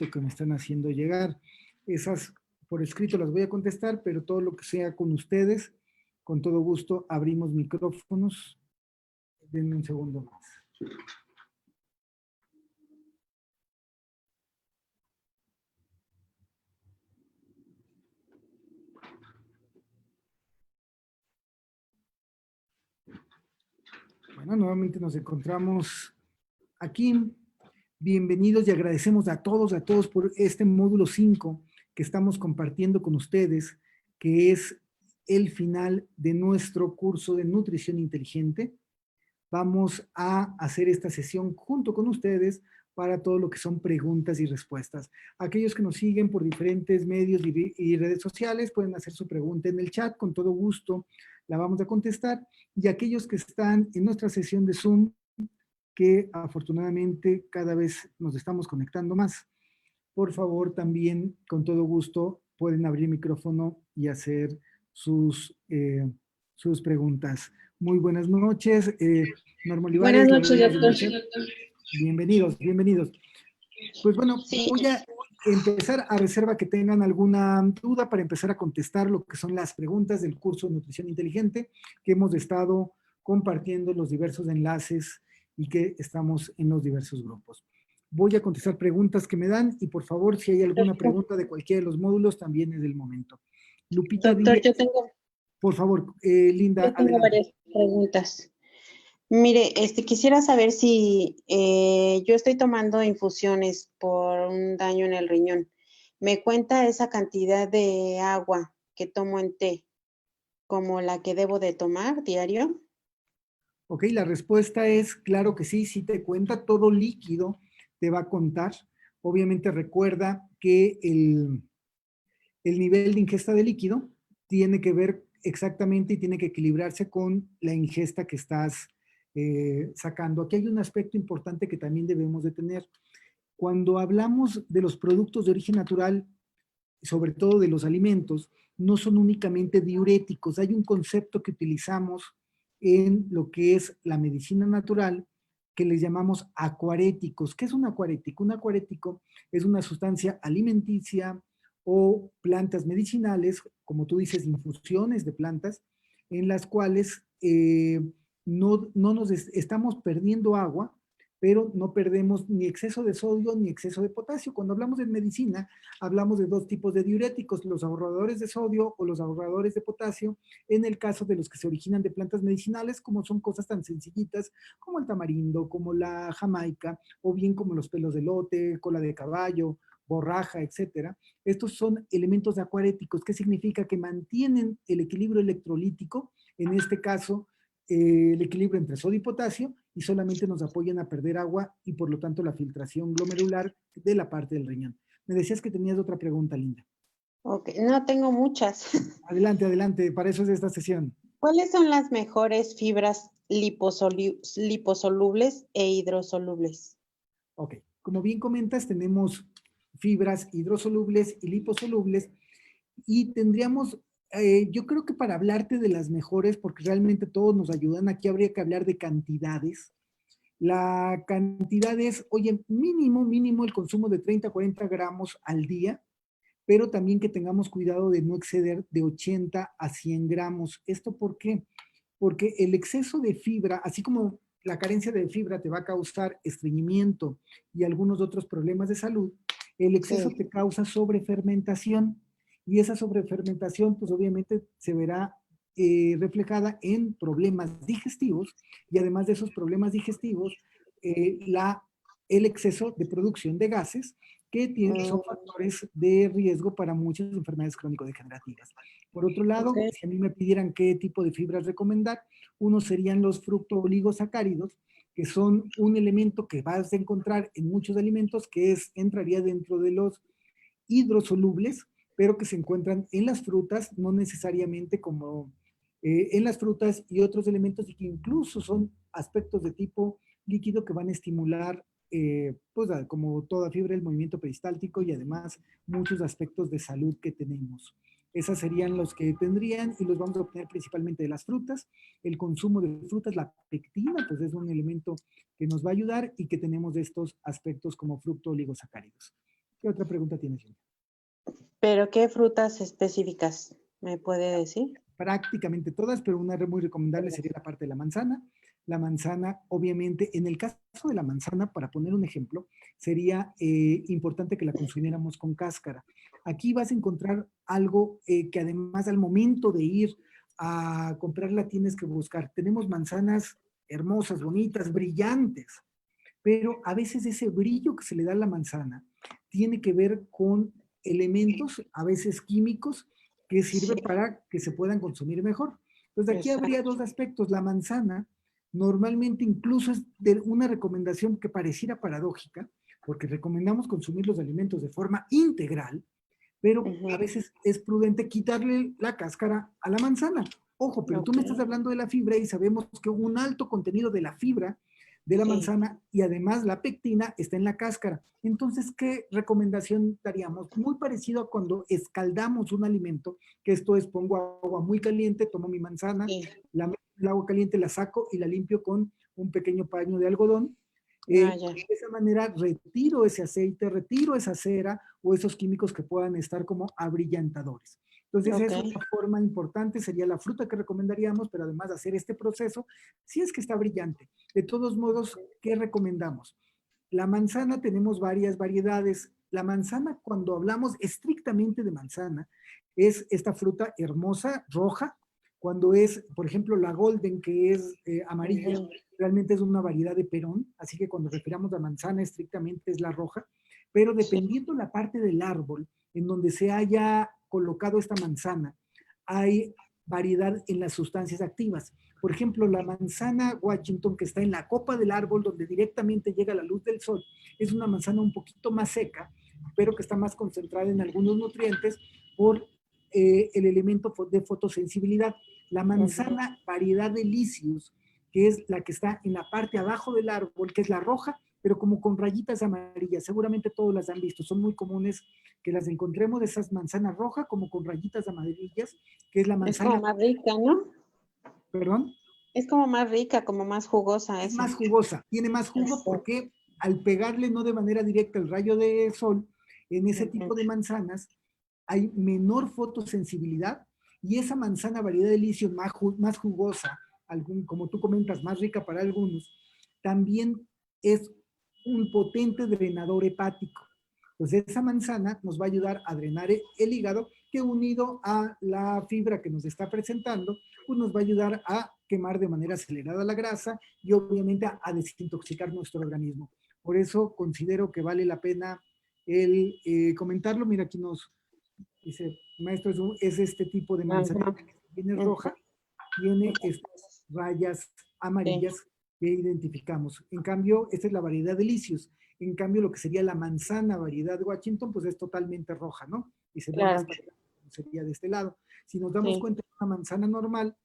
mensajito que me están haciendo llegar. Esas por escrito las voy a contestar, pero todo lo que sea con ustedes, con todo gusto, abrimos micrófonos. Denme un segundo más. Bueno, nuevamente nos encontramos aquí. Bienvenidos y agradecemos a todos por este módulo 5 que estamos compartiendo con ustedes, que es el final de nuestro curso de nutrición inteligente. Vamos a hacer esta sesión junto con ustedes para todo lo que son preguntas y respuestas. Aquellos que nos siguen por diferentes medios y redes sociales pueden hacer su pregunta en el chat, con todo gusto la vamos a contestar. Y aquellos que están en nuestra sesión de Zoom, que afortunadamente cada vez nos estamos conectando más, por favor también con todo gusto pueden abrir micrófono y hacer sus preguntas. Muy buenas noches, Norma Buenas Olivares. noches, doctor. Bienvenidos, bienvenidos. Pues bueno, Sí. voy a empezar a reserva que tengan alguna duda para empezar a contestar lo que son las preguntas del curso de Nutrición Inteligente que hemos estado compartiendo en los diversos enlaces y que estamos en los diversos grupos. Voy a contestar preguntas que me dan y por favor, si hay alguna pregunta de cualquiera de los módulos, también es el momento. Lupita Doctor, Díez, por favor, Linda, yo tengo varias preguntas. Mire, quisiera saber si yo estoy tomando infusiones por un daño en el riñón. ¿Me cuenta esa cantidad de agua que tomo en té como la que debo de tomar diario? Ok, la respuesta es claro que sí, sí te cuenta, todo líquido te va a contar. Obviamente recuerda que el nivel de ingesta de líquido tiene que ver exactamente y tiene que equilibrarse con la ingesta que estás sacando. Aquí hay un aspecto importante que también debemos de tener. Cuando hablamos de los productos de origen natural, sobre todo de los alimentos, no son únicamente diuréticos. Hay un concepto que utilizamos en lo que es la medicina natural que les llamamos acuaréticos. ¿Qué es un acuarético? Un acuarético es una sustancia alimenticia o plantas medicinales, como tú dices, infusiones de plantas, en las cuales no nos estamos perdiendo agua, pero no perdemos ni exceso de sodio ni exceso de potasio. Cuando hablamos de medicina, hablamos de dos tipos de diuréticos, los ahorradores de sodio o los ahorradores de potasio, en el caso de los que se originan de plantas medicinales, como son cosas tan sencillitas como el tamarindo, como la jamaica, o bien como los pelos de elote, cola de caballo, borraja, etcétera. Estos son elementos acuaréticos, que significa que mantienen el equilibrio electrolítico, en este caso, el equilibrio entre sodio y potasio, y solamente nos apoyan a perder agua y por lo tanto la filtración glomerular de la parte del riñón. Me decías que tenías otra pregunta, Linda. Ok, no tengo muchas. Adelante, adelante, para eso es esta sesión. ¿Cuáles son las mejores fibras liposolubles e hidrosolubles? Ok, como bien comentas, tenemos fibras hidrosolubles y liposolubles y tendríamos, yo creo que para hablarte de las mejores, porque realmente todos nos ayudan, aquí habría que hablar de cantidades. La cantidad es, oye, mínimo el consumo de 30 a 40 gramos al día, pero también que tengamos cuidado de no exceder de 80 a 100 gramos. ¿Esto por qué? Porque el exceso de fibra, así como la carencia de fibra te va a causar estreñimiento y algunos otros problemas de salud, el exceso te causa sobrefermentación y esa sobrefermentación pues obviamente se verá reflejada en problemas digestivos y además de esos problemas digestivos, el exceso de producción de gases que son factores de riesgo para muchas enfermedades crónico-degenerativas. Por otro lado, si a mí me pidieran qué tipo de fibras recomendar, uno serían los fructooligosacáridos, que son un elemento que vas a encontrar en muchos alimentos, que entraría dentro de los hidrosolubles, pero que se encuentran en las frutas, no necesariamente como en las frutas y otros elementos, y que incluso son aspectos de tipo líquido que van a estimular pues como toda fibra, el movimiento peristáltico y además muchos aspectos de salud que tenemos. Esas serían los que tendrían y los vamos a obtener principalmente de las frutas. El consumo de frutas, la pectina, pues es un elemento que nos va a ayudar y que tenemos de estos aspectos como fructooligosacáridos. ¿Qué otra pregunta tienes, Julia? ¿Pero qué frutas específicas me puede decir? Prácticamente todas, pero una muy recomendable sería la parte de la manzana. La manzana, obviamente, en el caso de la manzana, para poner un ejemplo, sería importante que la consumiéramos con cáscara. Aquí vas a encontrar algo que además al momento de ir a comprarla tienes que buscar. Tenemos manzanas hermosas, bonitas, brillantes, pero a veces ese brillo que se le da a la manzana tiene que ver con elementos, a veces químicos, que Sí, sirve para que se puedan consumir mejor. Entonces aquí habría exacto. dos aspectos. La manzana normalmente incluso es de una recomendación que pareciera paradójica, porque recomendamos consumir los alimentos de forma integral, pero a Ujú. veces es prudente quitarle la cáscara a la manzana. Ojo, pero tú Ok, me estás hablando de la fibra y sabemos que un alto contenido de la fibra de la sí. manzana y además la pectina está en la cáscara. Entonces, ¿qué recomendación daríamos? Muy parecido a cuando escaldamos un alimento, que esto es pongo agua muy caliente, tomo mi manzana, Sí. el agua caliente la saco y la limpio con un pequeño paño de algodón. Ah, ya. De esa manera retiro ese aceite, retiro esa cera o esos químicos que puedan estar como abrillantadores. Entonces, Ok. es una forma importante, sería la fruta que recomendaríamos, pero además de hacer este proceso, si es que está brillante. De todos modos, ¿qué recomendamos? La manzana tenemos varias variedades. La manzana, cuando hablamos estrictamente de manzana, es esta fruta hermosa, roja. Cuando es, por ejemplo, la golden, que es amarilla, Ujú. realmente es una variedad de perón. Así que cuando refiramos a manzana, estrictamente es la roja. Pero Sí. dependiendo la parte del árbol en donde se haya colocado esta manzana, hay variedad en las sustancias activas. Por ejemplo, la manzana Washington que está en la copa del árbol donde directamente llega la luz del sol, es una manzana un poquito más seca, pero que está más concentrada en algunos nutrientes por el elemento de fotosensibilidad. La Ujú. manzana variedad de licius, que es la que está en la parte abajo del árbol, que es la roja, pero como con rayitas amarillas. Seguramente todos las han visto, son muy comunes que las encontremos de esas manzanas rojas como con rayitas amarillas, que es la Es como manzana, más rica, ¿no? perdón, Es como más rica, como más jugosa es esa. más jugosa, tiene más jugo Exacto. porque al pegarle no de manera directa el rayo de sol, en ese Ujú. tipo de manzanas hay menor fotosensibilidad y esa manzana variedad de licio más jugosa, como tú comentas, más rica para algunos, también es un potente drenador hepático. Entonces esa manzana nos va a ayudar a drenar el hígado que unido a la fibra que nos está presentando, pues nos va a ayudar a quemar de manera acelerada la grasa y obviamente a desintoxicar nuestro organismo. Por eso considero que vale la pena el comentarlo. Mira, aquí nos dice, maestro, es este tipo de manzanita Ajá. que viene Ujú. roja, tiene estas rayas Sí, amarillas que identificamos. En cambio, esta es la variedad de licios. En cambio, lo que sería la manzana variedad de Washington, pues es totalmente roja, ¿no? Y se ve más claro. parecida, sería de este lado. Si nos damos Sí. cuenta de una manzana normal,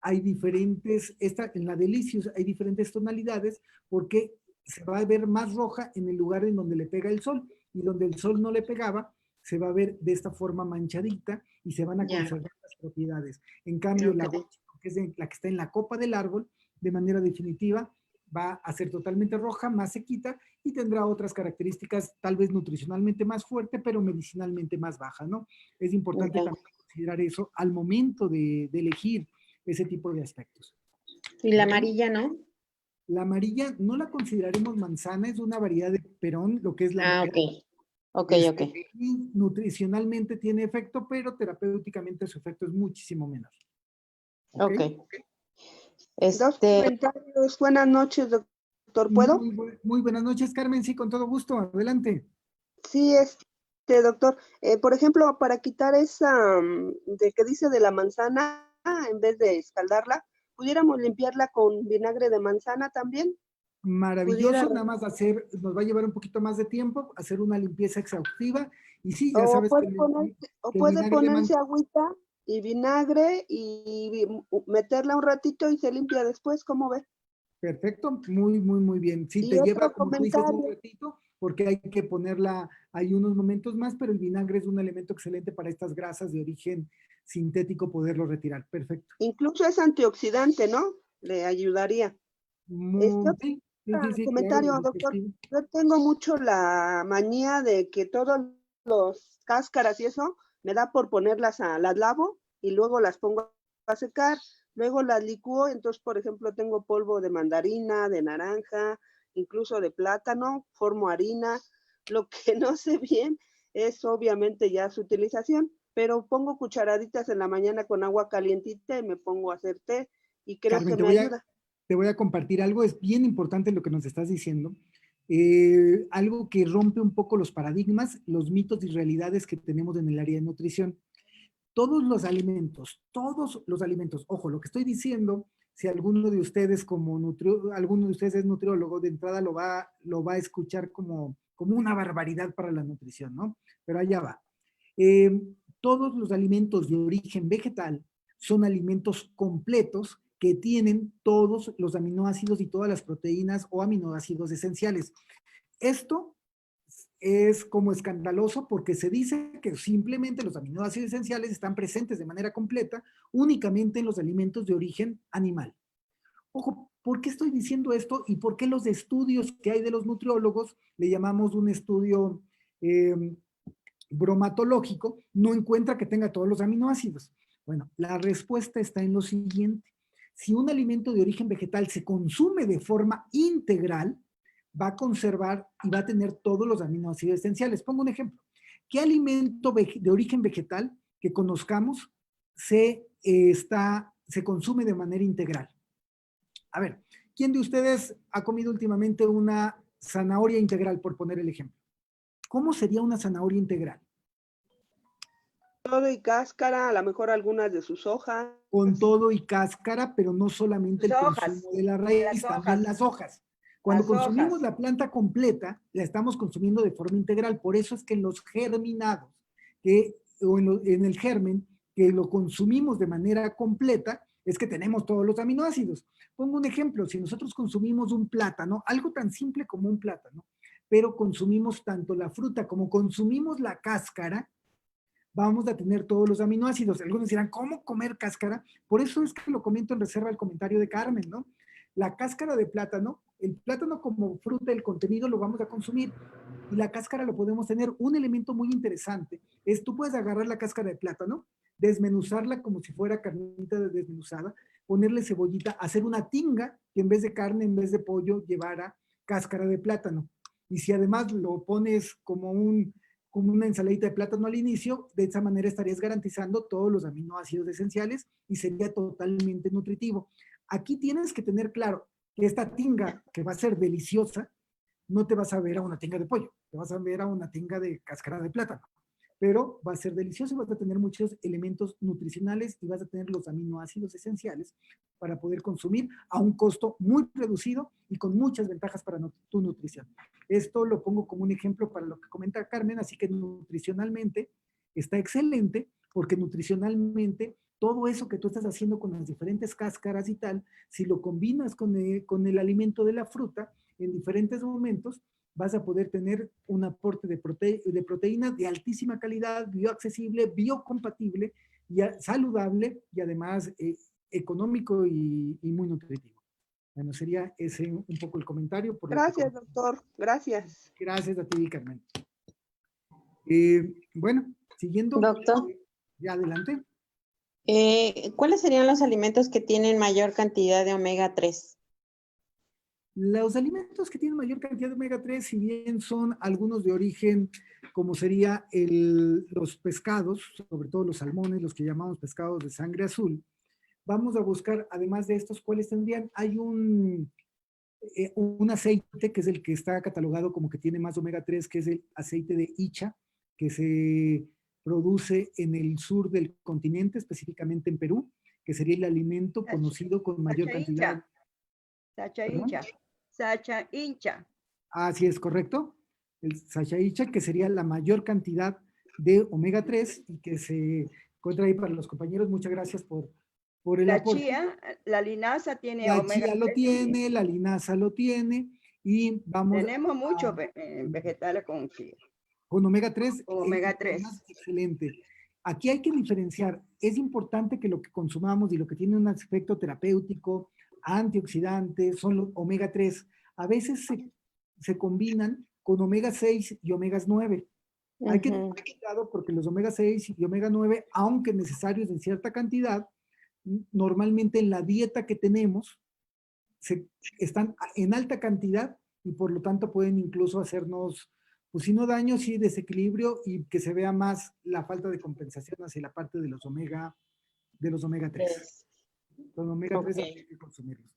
hay diferentes, en la delicios hay diferentes tonalidades porque se va a ver más roja en el lugar en donde le pega el sol y donde el sol no le pegaba, se va a ver de esta forma manchadita y se van a Ya. conservar las propiedades. En cambio, la Ok. guachi, que es la que está en la copa del árbol, de manera definitiva, va a ser totalmente roja, más sequita y tendrá otras características, tal vez nutricionalmente más fuerte, pero medicinalmente más baja, ¿no? Es importante Ya. también considerar eso al momento de elegir ese tipo de aspectos. Y la ¿Ok? amarilla, ¿no? La amarilla no la consideraremos manzana, es una variedad de perón, lo que es la Ah, pera. ok. Ok, ok. Y nutricionalmente tiene efecto, pero terapéuticamente su efecto es muchísimo menor. ¿Ok? Ok. Dos Este, comentarios. Buenas noches, doctor. ¿Puedo? Muy buenas noches, Carmen. Sí, con todo gusto. Adelante. Sí, doctor. Por ejemplo, para quitar esa de que dice de la manzana, en vez de escaldarla, ¿pudiéramos limpiarla con vinagre de manzana también? Pudiera, Maravilloso, nada más nos va a llevar un poquito más de tiempo, hacer una limpieza exhaustiva. Y sí, ya o sabes puede ponerse, o que el puede vinagre de ponerse manzana. agüita y vinagre y meterla un ratito y se limpia después, ¿cómo ve? Perfecto, muy bien. Sí, Y te lleva, otro como tú dices, un comentario. ratito, porque hay que ponerla ahí unos momentos más, pero el vinagre es un elemento excelente para estas grasas de origen sintético poderlo retirar. Perfecto. Incluso es antioxidante, ¿no? Le ayudaría. Este, Sí, Sí, sí, sí, claro, Comentario, lo doctor. respectivo. Yo tengo mucho la manía de que todos los cáscaras y eso me da por ponerlas las lavo y luego las pongo a secar. Luego las licúo, entonces, por ejemplo, tengo polvo de mandarina, de naranja, incluso de plátano, formo harina. Lo que no sé bien es obviamente ya su utilización, pero pongo cucharaditas en la mañana con agua calientita y me pongo a hacer té y creo Carmen, que me ayuda. te voy a compartir algo, es bien importante lo que nos estás diciendo. Algo que rompe un poco los paradigmas, los mitos y realidades que tenemos en el área de nutrición. Todos los alimentos, ojo, lo que estoy diciendo, si alguno de ustedes alguno de ustedes es nutriólogo, de entrada lo va a escuchar como una barbaridad para la nutrición, ¿no? Pero allá va. Eh, Todos los alimentos de origen vegetal son alimentos completos que tienen todos los aminoácidos y todas las proteínas o aminoácidos esenciales. Esto es como escandaloso porque se dice que simplemente los aminoácidos esenciales están presentes de manera completa únicamente en los alimentos de origen animal. Ojo, ¿por qué estoy diciendo esto y por qué los estudios que hay de los nutriólogos, le llamamos un estudio bromatológico, no encuentra que tenga todos los aminoácidos? Bueno, la respuesta está en lo siguiente. Si un alimento de origen vegetal se consume de forma integral, va a conservar y va a tener todos los aminoácidos esenciales. Pongo un ejemplo. ¿Qué alimento de origen vegetal que conozcamos se consume de manera integral? A ver, ¿quién de ustedes ha comido últimamente una zanahoria integral, por poner el ejemplo? ¿Cómo sería una zanahoria integral? Todo y cáscara, a lo mejor algunas de sus hojas. Con todo y cáscara, pero no solamente Sus el hojas, consumo de la las raíz, también hojas, las hojas. Cuando las consumimos hojas. la planta completa, la estamos consumiendo de forma integral. Por eso es que en los germinados, en el germen, que lo consumimos de manera completa, es que tenemos todos los aminoácidos. Pongo un ejemplo, si nosotros consumimos un plátano, algo tan simple como un plátano, pero consumimos tanto la fruta como consumimos la cáscara, vamos a tener todos los aminoácidos. Algunos dirán, ¿cómo comer cáscara? Por eso es que lo comento en reserva al comentario de Carmen, ¿no? La cáscara de plátano, el plátano como fruta, el contenido lo vamos a consumir y la cáscara lo podemos tener. Un elemento muy interesante es tú puedes agarrar la cáscara de plátano, desmenuzarla como si fuera carnita desmenuzada, ponerle cebollita, hacer una tinga que en vez de carne, en vez de pollo, llevara cáscara de plátano. Y si además lo pones como una ensaladita de plátano al inicio, de esa manera estarías garantizando todos los aminoácidos esenciales y sería totalmente nutritivo. Aquí tienes que tener claro que esta tinga, que va a ser deliciosa, no te vas a ver a una tinga de pollo, te vas a ver a una tinga de cáscara de plátano, pero va a ser delicioso y vas a tener muchos elementos nutricionales y vas a tener los aminoácidos esenciales para poder consumir a un costo muy reducido y con muchas ventajas para tu nutrición. Esto lo pongo como un ejemplo para lo que comenta Carmen, así que nutricionalmente está excelente porque nutricionalmente todo eso que tú estás haciendo con las diferentes cáscaras y tal, si lo combinas con el alimento de la fruta en diferentes momentos, vas a poder tener un aporte de proteínas de altísima calidad, bioaccesible, biocompatible, saludable y además económico y muy nutritivo. Bueno, sería ese un poco el comentario. Gracias, doctor. Gracias. Gracias a ti, Carmen. Bueno, siguiendo. Doctor, Ya adelante. ¿cuáles serían los alimentos que tienen mayor cantidad de omega 3? Los alimentos que tienen mayor cantidad de omega 3, si bien son algunos de origen, como sería los pescados, sobre todo los salmones, los que llamamos pescados de sangre azul, vamos a buscar, además de estos, ¿cuáles tendrían? Hay un aceite que es el que está catalogado como que tiene más omega 3, que es el aceite de Icha, que se produce en el sur del continente, específicamente en Perú, que sería el alimento conocido con mayor cantidad. Sacha hincha. Sacha hincha. Así es, correcto. El Sacha, que sería la mayor cantidad de omega 3 y que se encuentra ahí para los compañeros. Muchas gracias por el aporte. Chía, la linaza tiene La omega chía lo 3 tiene, también. la linaza lo tiene y vamos Tenemos muchos vegetales con chía. con omega 3. Omega 3. Excelente. Aquí hay que diferenciar. Es importante que lo que consumamos y lo que tiene un aspecto terapéutico, antioxidante, son los omega 3. A veces se combinan con omega 6 y omegas 9. Hay que tener cuidado porque los omega 6 y omega 9, aunque necesarios en cierta cantidad, normalmente en la dieta que tenemos están en alta cantidad y por lo tanto pueden incluso hacernos, pues si no daño, sí desequilibrio y que se vea más la falta de compensación hacia la parte de los omega 3. Los omega 3 Ok. hay que consumirlos.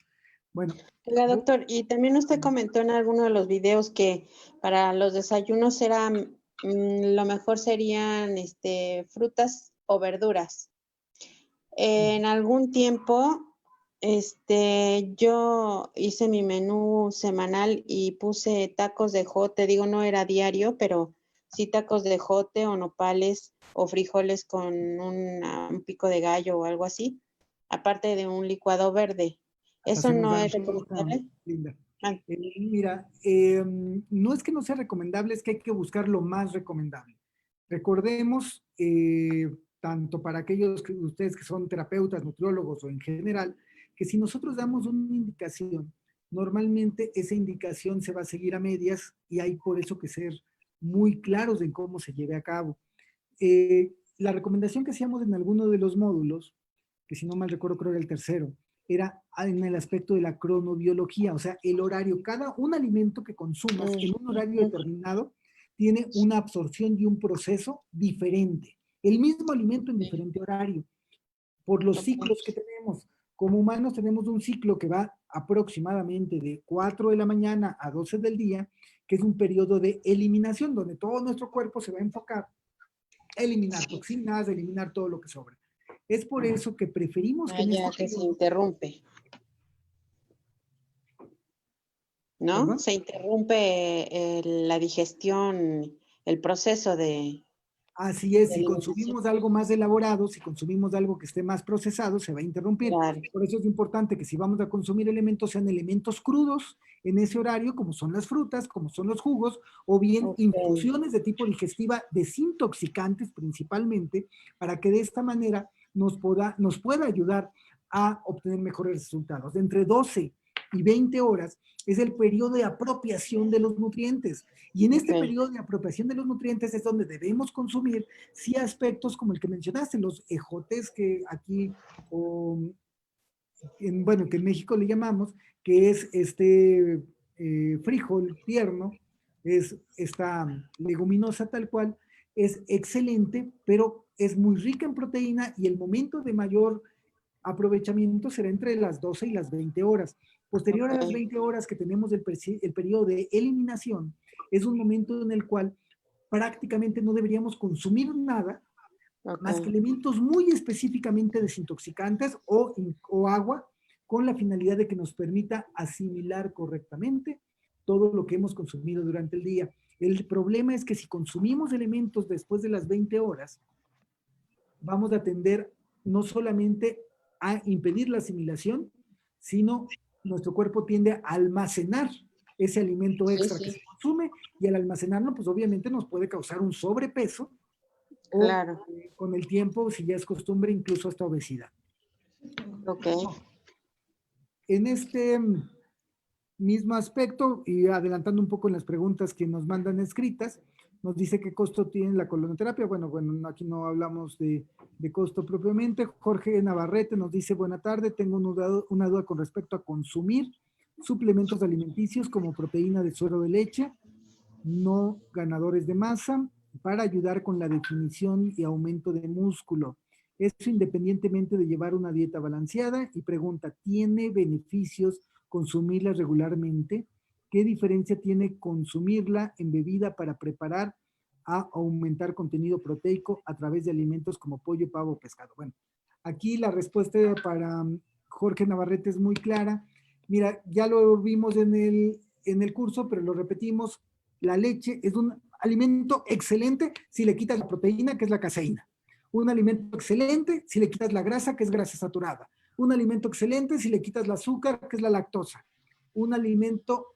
Bueno, Oiga, doctor, y también usted comentó en alguno de los videos que para los desayunos lo mejor serían frutas o verduras. En algún tiempo, yo hice mi menú semanal y puse tacos de jote, digo, no era diario, pero sí tacos de jote o nopales o frijoles con un pico de gallo o algo así, aparte de un licuado verde. hasta ¿Eso se nos no es antoja, recomendable? Linda. Ah, Mira, no es que no sea recomendable, es que hay que buscar lo más recomendable. Recordemos, tanto para aquellos que ustedes que son terapeutas, nutriólogos o en general, que si nosotros damos una indicación, normalmente esa indicación se va a seguir a medias y hay por eso que ser muy claros en cómo se lleve a cabo. La recomendación que hacíamos en alguno de los módulos, que si no mal recuerdo creo era el tercero, era en el aspecto de la cronobiología, o sea, el horario. Un alimento que consumas en un horario determinado tiene una absorción y un proceso diferente. El mismo alimento en diferente horario, por los ciclos que tenemos. Como humanos tenemos un ciclo que va aproximadamente de 4 de la mañana a 12 del día, que es un periodo de eliminación, donde todo nuestro cuerpo se va a enfocar a eliminar toxinas, a eliminar todo lo que sobra. Es por eso que preferimos que en ya este que se periodo, interrumpe, ¿no? ¿perdón? Se interrumpe la digestión, el proceso de Así es, si alimentación. consumimos algo más elaborado, si consumimos algo que esté más procesado, se va a interrumpir. Claro. Por eso es importante que si vamos a consumir elementos, sean elementos crudos en ese horario, como son las frutas, como son los jugos, o bien Ok. infusiones de tipo digestiva desintoxicantes principalmente, para que de esta manera nos pueda ayudar a obtener mejores resultados. De entre 12 y 20 horas es el periodo de apropiación de los nutrientes. Y en este Ok. periodo de apropiación de los nutrientes es donde debemos consumir, sí, aspectos como el que mencionaste, los ejotes que aquí, bueno, que en México le llamamos, que es frijol tierno, es esta leguminosa tal cual, es excelente, pero es muy rica en proteína y el momento de mayor aprovechamiento será entre las 12 y las 20 horas. Posterior a las 20 horas que tenemos el periodo de eliminación, es un momento en el cual prácticamente no deberíamos consumir nada más que Ok. elementos muy específicamente desintoxicantes o agua, con la finalidad de que nos permita asimilar correctamente todo lo que hemos consumido durante el día. El problema es que si consumimos elementos después de las 20 horas, vamos a tender no solamente a impedir la asimilación, sino nuestro cuerpo tiende a almacenar ese alimento Sí, extra que sí, se consume y al almacenarlo, pues obviamente nos puede causar un sobrepeso o claro. con el tiempo, si ya es costumbre, incluso hasta obesidad. Ok. En este mismo aspecto, y adelantando un poco en las preguntas que nos mandan escritas, nos dice qué costo tiene la colonoterapia. Bueno, aquí no hablamos de costo propiamente. Jorge Navarrete nos dice, buena tarde, tengo una duda con respecto a consumir suplementos alimenticios como proteína de suero de leche, no ganadores de masa, para ayudar con la definición y aumento de músculo. Eso independientemente de llevar una dieta balanceada. Y pregunta, ¿tiene beneficios consumirla regularmente? ¿Qué diferencia tiene consumirla en bebida para preparar a aumentar contenido proteico a través de alimentos como pollo, pavo o pescado? Bueno, aquí la respuesta para Jorge Navarrete es muy clara. Mira, ya lo vimos en el curso, pero lo repetimos. La leche es un alimento excelente si le quitas la proteína, que es la caseína. Un alimento excelente si le quitas la grasa, que es grasa saturada. Un alimento excelente si le quitas el azúcar, que es la lactosa. Un alimento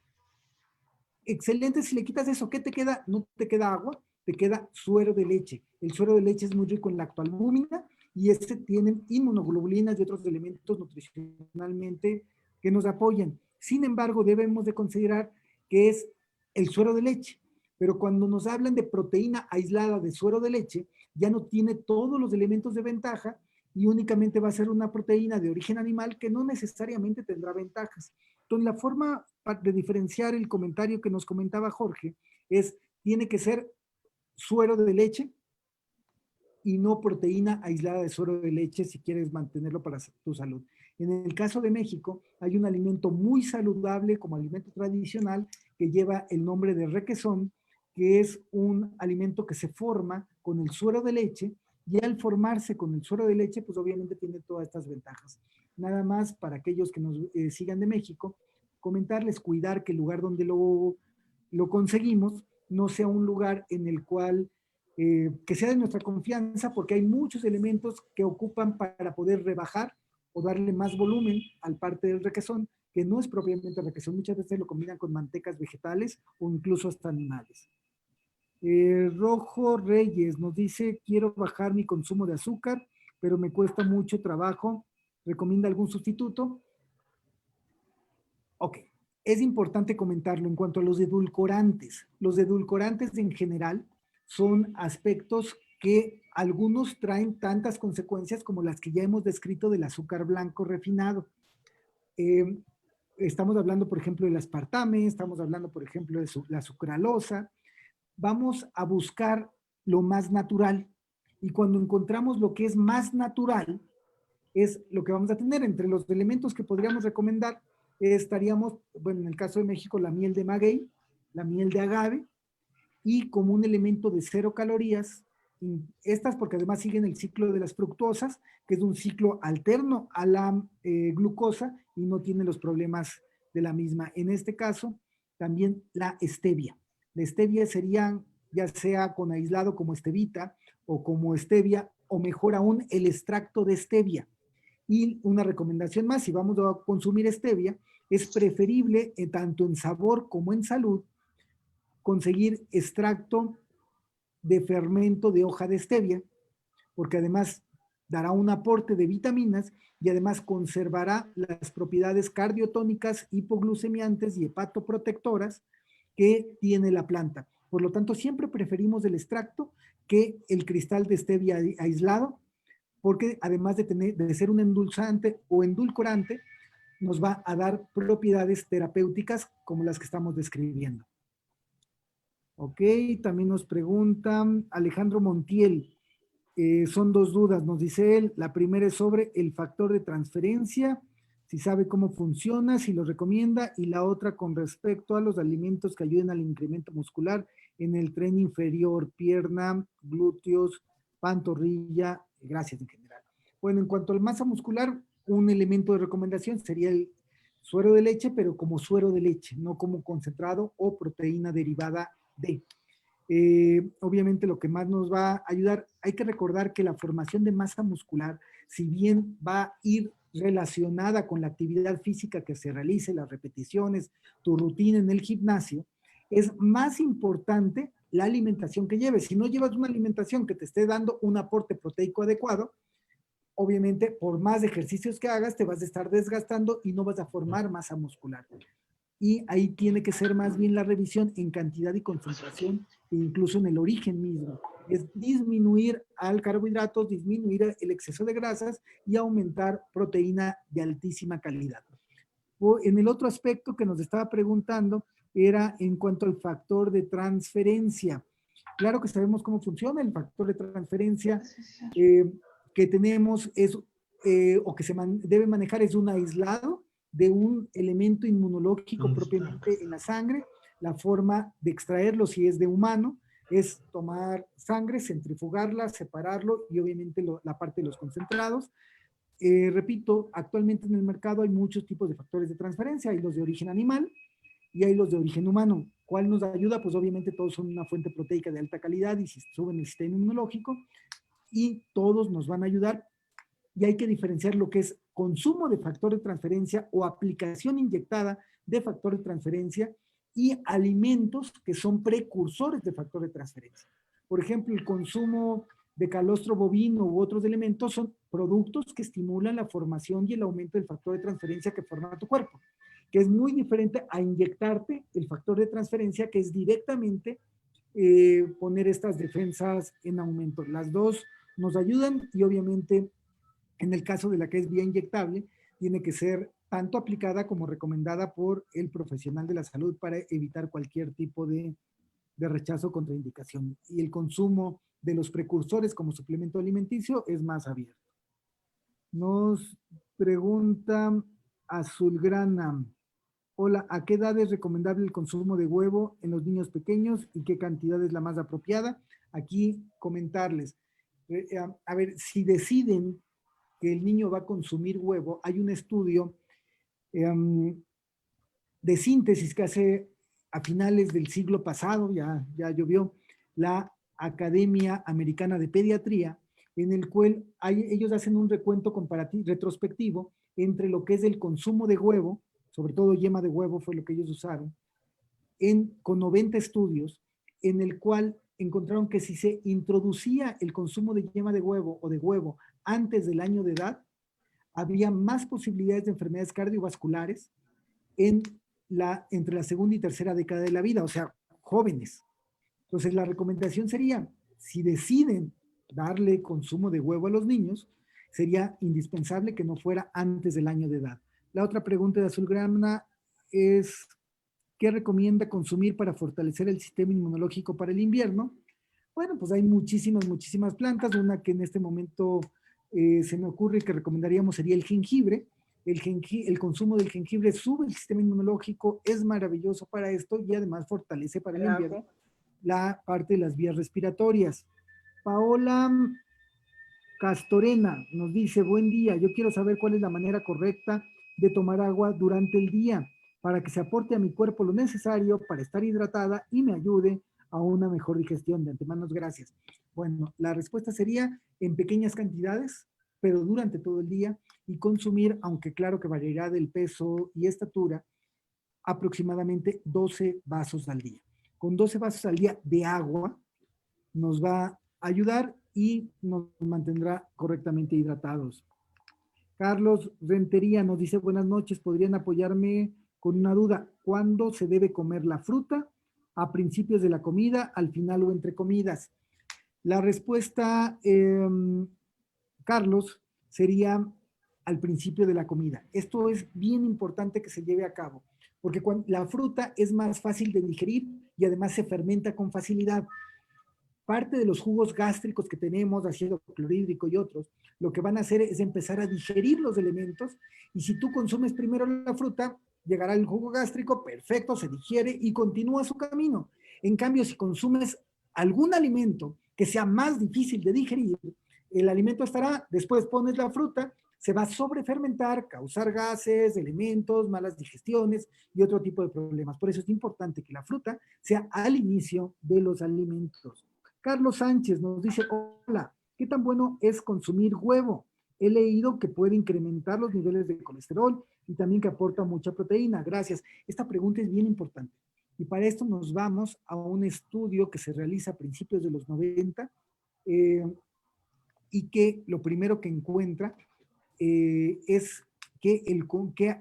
excelente si le quitas eso. ¿Qué te queda? No te queda agua, te queda suero de leche. El suero de leche es muy rico en lactoalbúmina y tienen inmunoglobulinas y otros elementos nutricionalmente que nos apoyan. Sin embargo, debemos de considerar que es el suero de leche. Pero cuando nos hablan de proteína aislada de suero de leche, ya no tiene todos los elementos de ventaja y únicamente va a ser una proteína de origen animal que no necesariamente tendrá ventajas. Entonces, la forma de diferenciar el comentario que nos comentaba Jorge es, tiene que ser suero de leche y no proteína aislada de suero de leche si quieres mantenerlo para tu salud. En el caso de México, hay un alimento muy saludable como alimento tradicional que lleva el nombre de requesón, que es un alimento que se forma con el suero de leche, y al formarse con el suero de leche, pues obviamente tiene todas estas ventajas. Nada más para aquellos que nos sigan de México, comentarles, cuidar que el lugar donde lo conseguimos no sea un lugar en el cual que sea de nuestra confianza, porque hay muchos elementos que ocupan para poder rebajar o darle más volumen al parte del requesón, que no es propiamente requesón, muchas veces lo combinan con mantecas vegetales o incluso hasta animales. Rojo Reyes nos dice, quiero bajar mi consumo de azúcar, pero me cuesta mucho trabajo. ¿Recomienda algún sustituto? Ok, es importante comentarlo en cuanto a los edulcorantes. Los edulcorantes en general son aspectos que algunos traen tantas consecuencias como las que ya hemos descrito del azúcar blanco refinado. Estamos hablando, por ejemplo, del aspartame, estamos hablando, por ejemplo, de la sucralosa. Vamos a buscar lo más natural. Y cuando encontramos lo que es más natural, es lo que vamos a tener. Entre los elementos que podríamos recomendar, estaríamos, bueno, en el caso de México, la miel de maguey, la miel de agave, y como un elemento de 0 calorías, estas porque además siguen el ciclo de las fructosas, que es un ciclo alterno a la glucosa y no tiene los problemas de la misma. En este caso, también la stevia. La stevia sería ya sea con aislado como stevita o como stevia, o mejor aún, el extracto de stevia. Y una recomendación más, si vamos a consumir stevia, es preferible tanto en sabor como en salud conseguir extracto de fermento de hoja de stevia, porque además dará un aporte de vitaminas y además conservará las propiedades cardiotónicas, hipoglucemiantes y hepatoprotectoras que tiene la planta. Por lo tanto, siempre preferimos el extracto que el cristal de stevia aislado, porque además de ser un endulzante o endulcorante, nos va a dar propiedades terapéuticas como las que estamos describiendo. Ok, también nos pregunta Alejandro Montiel. Son 2 dudas, nos dice él. La primera es sobre el factor de transferencia, si sabe cómo funciona, si lo recomienda, y la otra con respecto a los alimentos que ayuden al incremento muscular en el tren inferior, pierna, glúteos, pantorrilla, gracias en general. Bueno, en cuanto a la masa muscular, un elemento de recomendación sería el suero de leche, pero como suero de leche, no como concentrado o proteína derivada de. Obviamente lo que más nos va a ayudar, hay que recordar que la formación de masa muscular, si bien va a ir relacionada con la actividad física que se realice, las repeticiones, tu rutina en el gimnasio, es más importante la alimentación que lleves. Si no llevas una alimentación que te esté dando un aporte proteico adecuado, obviamente por más ejercicios que hagas te vas a estar desgastando y no vas a formar masa muscular. Y ahí tiene que ser más bien la revisión en cantidad y concentración, e incluso en el origen mismo. Es disminuir al carbohidratos, disminuir el exceso de grasas y aumentar proteína de altísima calidad. En el otro aspecto que nos estaba preguntando era en cuanto al factor de transferencia. Claro que sabemos cómo funciona el factor de transferencia que tenemos es, o que se debe manejar es un aislado de un elemento inmunológico propiamente en la sangre. La forma de extraerlo, si es de humano, es tomar sangre, centrifugarla, separarlo y obviamente la parte de los concentrados. Repito, actualmente en el mercado hay muchos tipos de factores de transferencia. Hay los de origen animal y hay los de origen humano. ¿Cuál nos ayuda? Pues obviamente todos son una fuente proteica de alta calidad y si suben el sistema inmunológico, y todos nos van a ayudar. Y hay que diferenciar lo que es consumo de factor de transferencia o aplicación inyectada de factor de transferencia y alimentos que son precursores de factor de transferencia. Por ejemplo, el consumo de calostro bovino u otros elementos son productos que estimulan la formación y el aumento del factor de transferencia que forma tu cuerpo. que es muy diferente a inyectarte el factor de transferencia, que es directamente poner estas defensas en aumento. Las dos nos ayudan y obviamente en el caso de la que es vía inyectable, tiene que ser tanto aplicada como recomendada por el profesional de la salud para evitar cualquier tipo de rechazo o contraindicación. Y el consumo de los precursores como suplemento alimenticio es más abierto. Nos pregunta Azulgrana. Hola, ¿a qué edad es recomendable el consumo de huevo en los niños pequeños y qué cantidad es la más apropiada? Aquí comentarles. A ver, si deciden que el niño va a consumir huevo, hay un estudio de síntesis que hace a finales del siglo pasado, ya llovió, la Academia Americana de Pediatría, en el cual ellos hacen un recuento comparativo, retrospectivo, entre lo que es el consumo de huevo, sobre todo yema de huevo fue lo que ellos usaron, con 90 estudios, en el cual encontraron que si se introducía el consumo de yema de huevo o de huevo antes del año de edad, había más posibilidades de enfermedades cardiovasculares entre la segunda y tercera década de la vida, o sea, jóvenes. Entonces, la recomendación sería, si deciden darle consumo de huevo a los niños, sería indispensable que no fuera antes del año de edad. La otra pregunta de Azulgrana es, ¿qué recomienda consumir para fortalecer el sistema inmunológico para el invierno? Bueno, pues hay muchísimas plantas. Una que en este momento se me ocurre que recomendaríamos sería el jengibre. El consumo del jengibre sube el sistema inmunológico, es maravilloso para esto y además fortalece para el invierno la parte de las vías respiratorias. Paola Castorena nos dice, buen día, yo quiero saber cuál es la manera correcta de tomar agua durante el día para que se aporte a mi cuerpo lo necesario para estar hidratada y me ayude a una mejor digestión. De antemano, gracias. Bueno, la respuesta sería en pequeñas cantidades, pero durante todo el día y consumir, aunque claro que variará del peso y estatura, aproximadamente 12 vasos al día. Con 12 vasos al día de agua nos va a ayudar y nos mantendrá correctamente hidratados. Carlos Rentería nos dice, buenas noches, ¿podrían apoyarme con una duda? ¿Cuándo se debe comer la fruta? ¿A principios de la comida, al final o entre comidas? La respuesta, Carlos, sería al principio de la comida. Esto es bien importante que se lleve a cabo, porque la fruta es más fácil de digerir y además se fermenta con facilidad. Parte de los jugos gástricos que tenemos, ácido clorhídrico y otros, lo que van a hacer es empezar a digerir los elementos y si tú consumes primero la fruta, llegará el jugo gástrico, perfecto, se digiere y continúa su camino. En cambio, si consumes algún alimento que sea más difícil de digerir, el alimento estará, después pones la fruta, se va a sobrefermentar, causar gases, elementos, malas digestiones y otro tipo de problemas. Por eso es importante que la fruta sea al inicio de los alimentos. Carlos Sánchez nos dice, hola, ¿qué tan bueno es consumir huevo? He leído que puede incrementar los niveles de colesterol y también que aporta mucha proteína. Gracias. Esta pregunta es bien importante. Y para esto nos vamos a un estudio que se realiza a principios de los 90 y que lo primero que encuentra es que,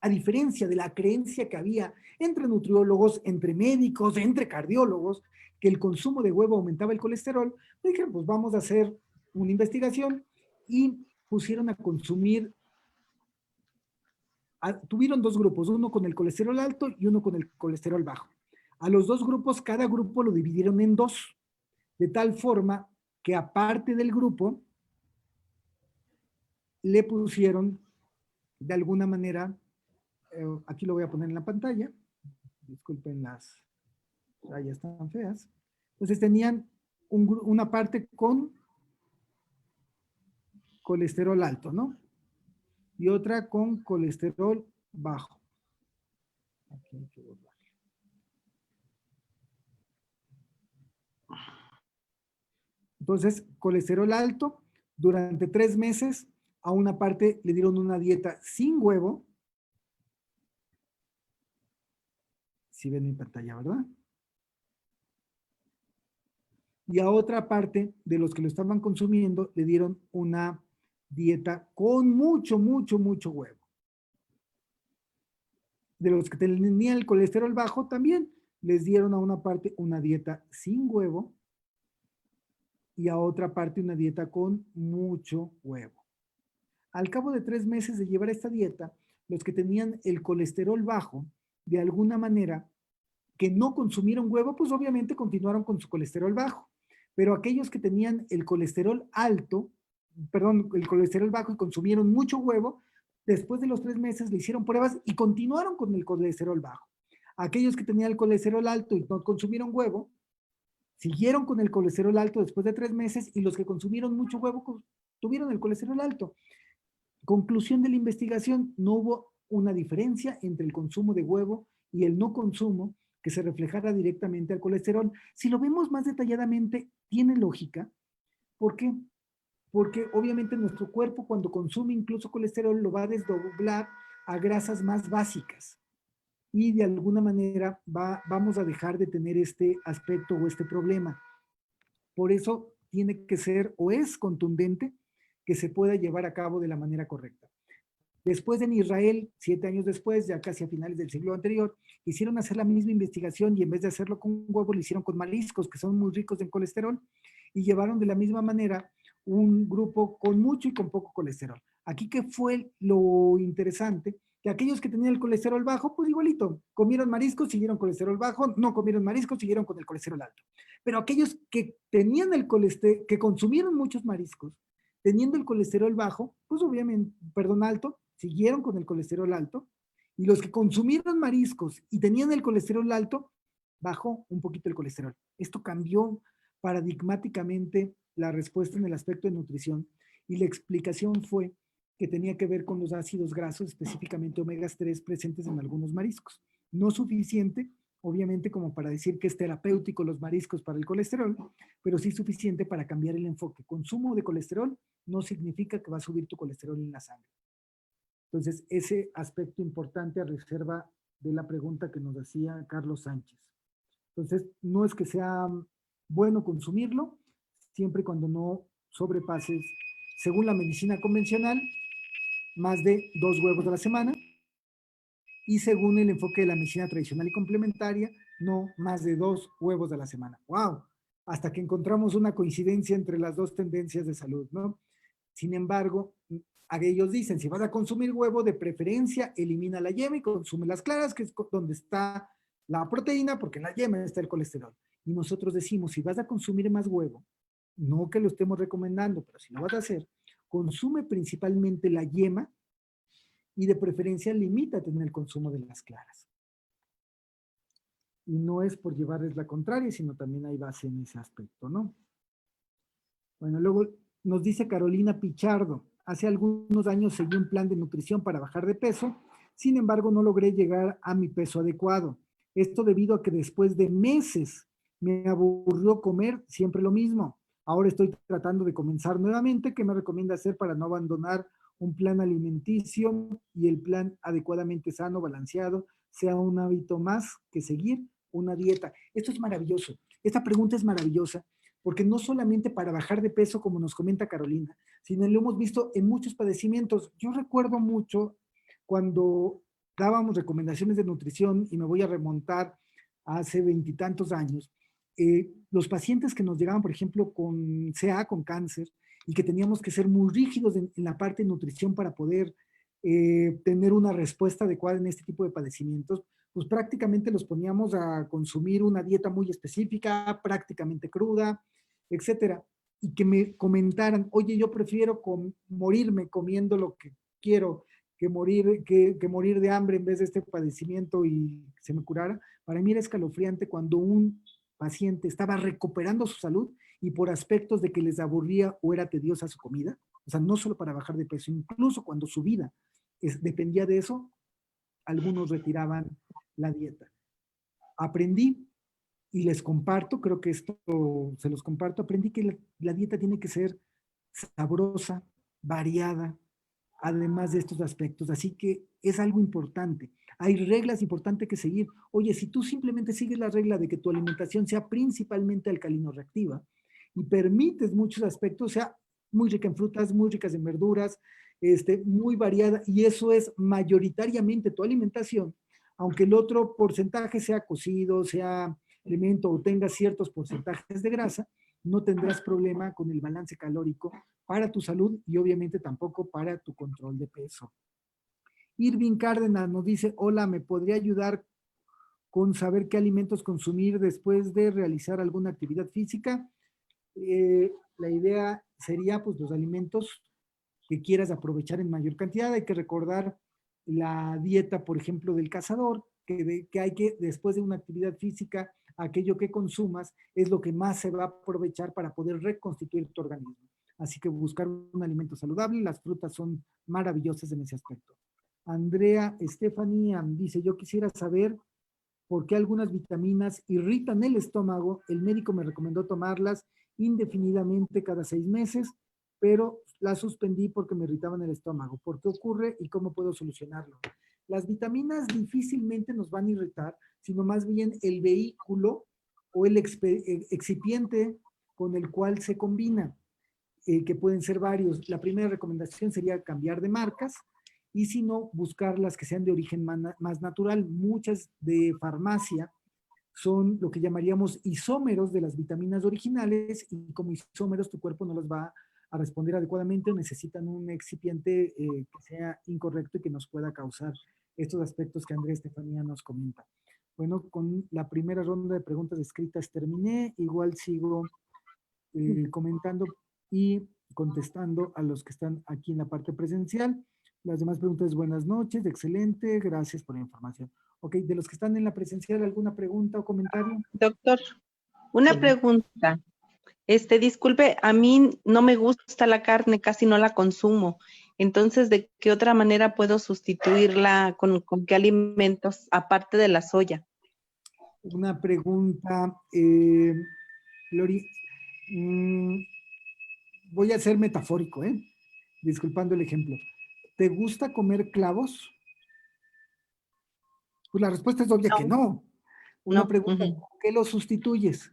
a diferencia de la creencia que había entre nutriólogos, entre médicos, entre cardiólogos, que el consumo de huevo aumentaba el colesterol, dijeron, pues vamos a hacer una investigación y pusieron a consumir, tuvieron dos grupos, uno con el colesterol alto y uno con el colesterol bajo. A los dos grupos, cada grupo lo dividieron en dos, de tal forma que aparte del grupo, le pusieron de alguna manera, aquí lo voy a poner en la pantalla, disculpen las rayas tan feas. Entonces tenían una parte con colesterol alto, ¿no? Y otra con colesterol bajo. Aquí hay que borrar. Entonces, colesterol alto, durante 3 meses, a una parte le dieron una dieta sin huevo. Si ven mi pantalla, ¿verdad? Y a otra parte de los que lo estaban consumiendo le dieron una dieta con mucho huevo. de los que tenían el colesterol bajo, también les dieron a una parte una dieta sin huevo y a otra parte una dieta con mucho huevo. Al cabo de 3 meses de llevar esta dieta, los que tenían el colesterol bajo, de alguna manera, que no consumieron huevo, pues obviamente continuaron con su colesterol bajo. Pero aquellos que tenían el colesterol alto, perdón, el colesterol bajo y consumieron mucho huevo, después de los 3 meses le hicieron pruebas y continuaron con el colesterol bajo. Aquellos que tenían el colesterol alto y no consumieron huevo, siguieron con el colesterol alto después de 3 meses y los que consumieron mucho huevo tuvieron el colesterol alto. Conclusión de la investigación, no hubo una diferencia entre el consumo de huevo y el no consumo que se reflejara directamente al colesterol. Si lo vemos más detalladamente, tiene lógica. ¿Por qué? Porque obviamente nuestro cuerpo cuando consume incluso colesterol lo va a desdoblar a grasas más básicas y de alguna manera vamos a dejar de tener este aspecto o este problema. Por eso tiene que ser o es contundente que se pueda llevar a cabo de la manera correcta. Después en Israel, 7 años después, ya casi a finales del siglo anterior, hicieron hacer la misma investigación y en vez de hacerlo con huevo, lo hicieron con mariscos, que son muy ricos en colesterol, y llevaron de la misma manera un grupo con mucho y con poco colesterol. Aquí que fue lo interesante, que aquellos que tenían el colesterol bajo, pues igualito, comieron mariscos, siguieron colesterol bajo, no comieron mariscos, siguieron con el colesterol alto. Pero aquellos que tenían el colesterol, que consumieron muchos mariscos, teniendo el colesterol bajo, pues obviamente, perdón, alto, siguieron con el colesterol alto, y los que consumieron mariscos y tenían el colesterol alto, bajó un poquito el colesterol. Esto cambió paradigmáticamente la respuesta en el aspecto de nutrición, y la explicación fue que tenía que ver con los ácidos grasos, específicamente omegas 3 presentes en algunos mariscos. No suficiente, obviamente, como para decir que es terapéutico los mariscos para el colesterol, pero sí suficiente para cambiar el enfoque. Consumo de colesterol no significa que va a subir tu colesterol en la sangre. Entonces, ese aspecto importante a reserva de la pregunta que nos hacía Carlos Sánchez. Entonces, no es que sea bueno consumirlo, siempre y cuando no sobrepases, según la medicina convencional, más de 2 huevos a la semana, y según el enfoque de la medicina tradicional y complementaria, no más de 2 huevos a la semana. ¡Wow! Hasta que encontramos una coincidencia entre las dos tendencias de salud, ¿no? Sin embargo, ellos dicen, si vas a consumir huevo, de preferencia elimina la yema y consume las claras, que es donde está la proteína, porque en la yema está el colesterol. Y nosotros decimos, si vas a consumir más huevo, no que lo estemos recomendando, pero si lo vas a hacer, consume principalmente la yema y de preferencia limítate en el consumo de las claras. Y no es por llevarles la contraria, sino también hay base en ese aspecto, ¿no? Bueno, luego nos dice Carolina Pichardo, hace algunos años seguí un plan de nutrición para bajar de peso, sin embargo no logré llegar a mi peso adecuado. Esto debido a que después de meses me aburrió comer siempre lo mismo. Ahora estoy tratando de comenzar nuevamente. ¿Qué me recomienda hacer para no abandonar un plan alimenticio y el plan adecuadamente sano, balanceado, sea un hábito más que seguir una dieta? Esto es maravilloso. Esta pregunta es maravillosa porque no solamente para bajar de peso, como nos comenta Carolina, sino lo hemos visto en muchos padecimientos. Yo recuerdo mucho cuando dábamos recomendaciones de nutrición, y me voy a remontar a hace 20 y tantos años, los pacientes que nos llegaban, por ejemplo, con CA, con cáncer, y que teníamos que ser muy rígidos en la parte de nutrición para poder tener una respuesta adecuada en este tipo de padecimientos, pues prácticamente los poníamos a consumir una dieta muy específica, prácticamente cruda, etcétera, y que me comentaran, oye, yo prefiero morirme comiendo lo que quiero que morir de hambre en vez de este padecimiento y se me curara. Para mí era escalofriante cuando un paciente estaba recuperando su salud y por aspectos de que les aburría o era tediosa su comida, o sea, no solo para bajar de peso, incluso cuando su vida dependía de eso, algunos retiraban la dieta. Aprendí y les comparto, creo que esto se los comparto, aprendí que la dieta tiene que ser sabrosa, variada, además de estos aspectos. Así que es algo importante. Hay reglas importantes que seguir. Oye, si tú simplemente sigues la regla de que tu alimentación sea principalmente alcalino-reactiva y permites muchos aspectos, sea muy rica en frutas, muy ricas en verduras, muy variada, y eso es mayoritariamente tu alimentación, Aunque el otro porcentaje sea cocido, sea alimento o tenga ciertos porcentajes de grasa, no tendrás problema con el balance calórico para tu salud y obviamente tampoco para tu control de peso. Irving Cárdenas nos dice, hola, ¿me podría ayudar con saber qué alimentos consumir después de realizar alguna actividad física? La idea sería pues los alimentos que quieras aprovechar en mayor cantidad. Hay que recordar la dieta, por ejemplo, del cazador, que hay que, después de una actividad física, aquello que consumas es lo que más se va a aprovechar para poder reconstituir tu organismo. Así que buscar un alimento saludable, las frutas son maravillosas en ese aspecto. Andrea Estefanía dice, yo quisiera saber por qué algunas vitaminas irritan el estómago. El médico me recomendó tomarlas indefinidamente cada 6 meses, pero las suspendí porque me irritaban el estómago. ¿Por qué ocurre y cómo puedo solucionarlo? Las vitaminas difícilmente nos van a irritar, sino más bien el vehículo o el excipiente con el cual se combina, que pueden ser varios. La primera recomendación sería cambiar de marcas y si no, buscar las que sean de origen más natural. Muchas de farmacia son lo que llamaríamos isómeros de las vitaminas originales y como isómeros tu cuerpo no los va a responder adecuadamente o necesitan un excipiente que sea incorrecto y que nos pueda causar estos aspectos que Andrea Estefanía nos comenta. Bueno, con la primera ronda de preguntas escritas terminé. Igual sigo comentando y contestando a los que están aquí en la parte presencial. Las demás preguntas, buenas noches, excelente, gracias por la información. Ok, de los que están en la presencial, ¿alguna pregunta o comentario? Doctor, una Sí. pregunta. Disculpe, a mí no me gusta la carne, casi no la consumo. Entonces, ¿de qué otra manera puedo sustituirla? ¿Con qué alimentos, aparte de la soya? Una pregunta, Lori. Voy a ser metafórico, disculpando el ejemplo. ¿Te gusta comer clavos? Pues la respuesta es obvia que no. Una No. pregunta, ¿con qué los sustituyes?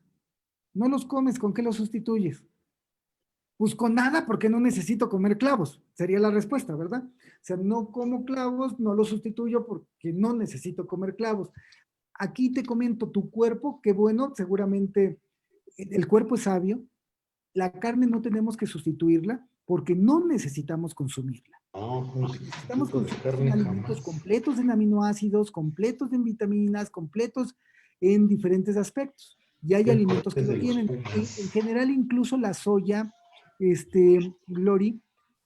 No los comes, ¿con qué los sustituyes? Pues con nada, porque no necesito comer clavos, sería la respuesta, ¿verdad? O sea, no como clavos, no los sustituyo porque no necesito comer clavos. Aquí te comento, tu cuerpo, qué bueno, seguramente el cuerpo es sabio, la carne no tenemos que sustituirla porque no necesitamos consumirla. Necesitamos consumir alimentos completos en aminoácidos, completos en vitaminas, completos en diferentes aspectos. Y hay alimentos que lo tienen. En general, incluso la soya, Glory,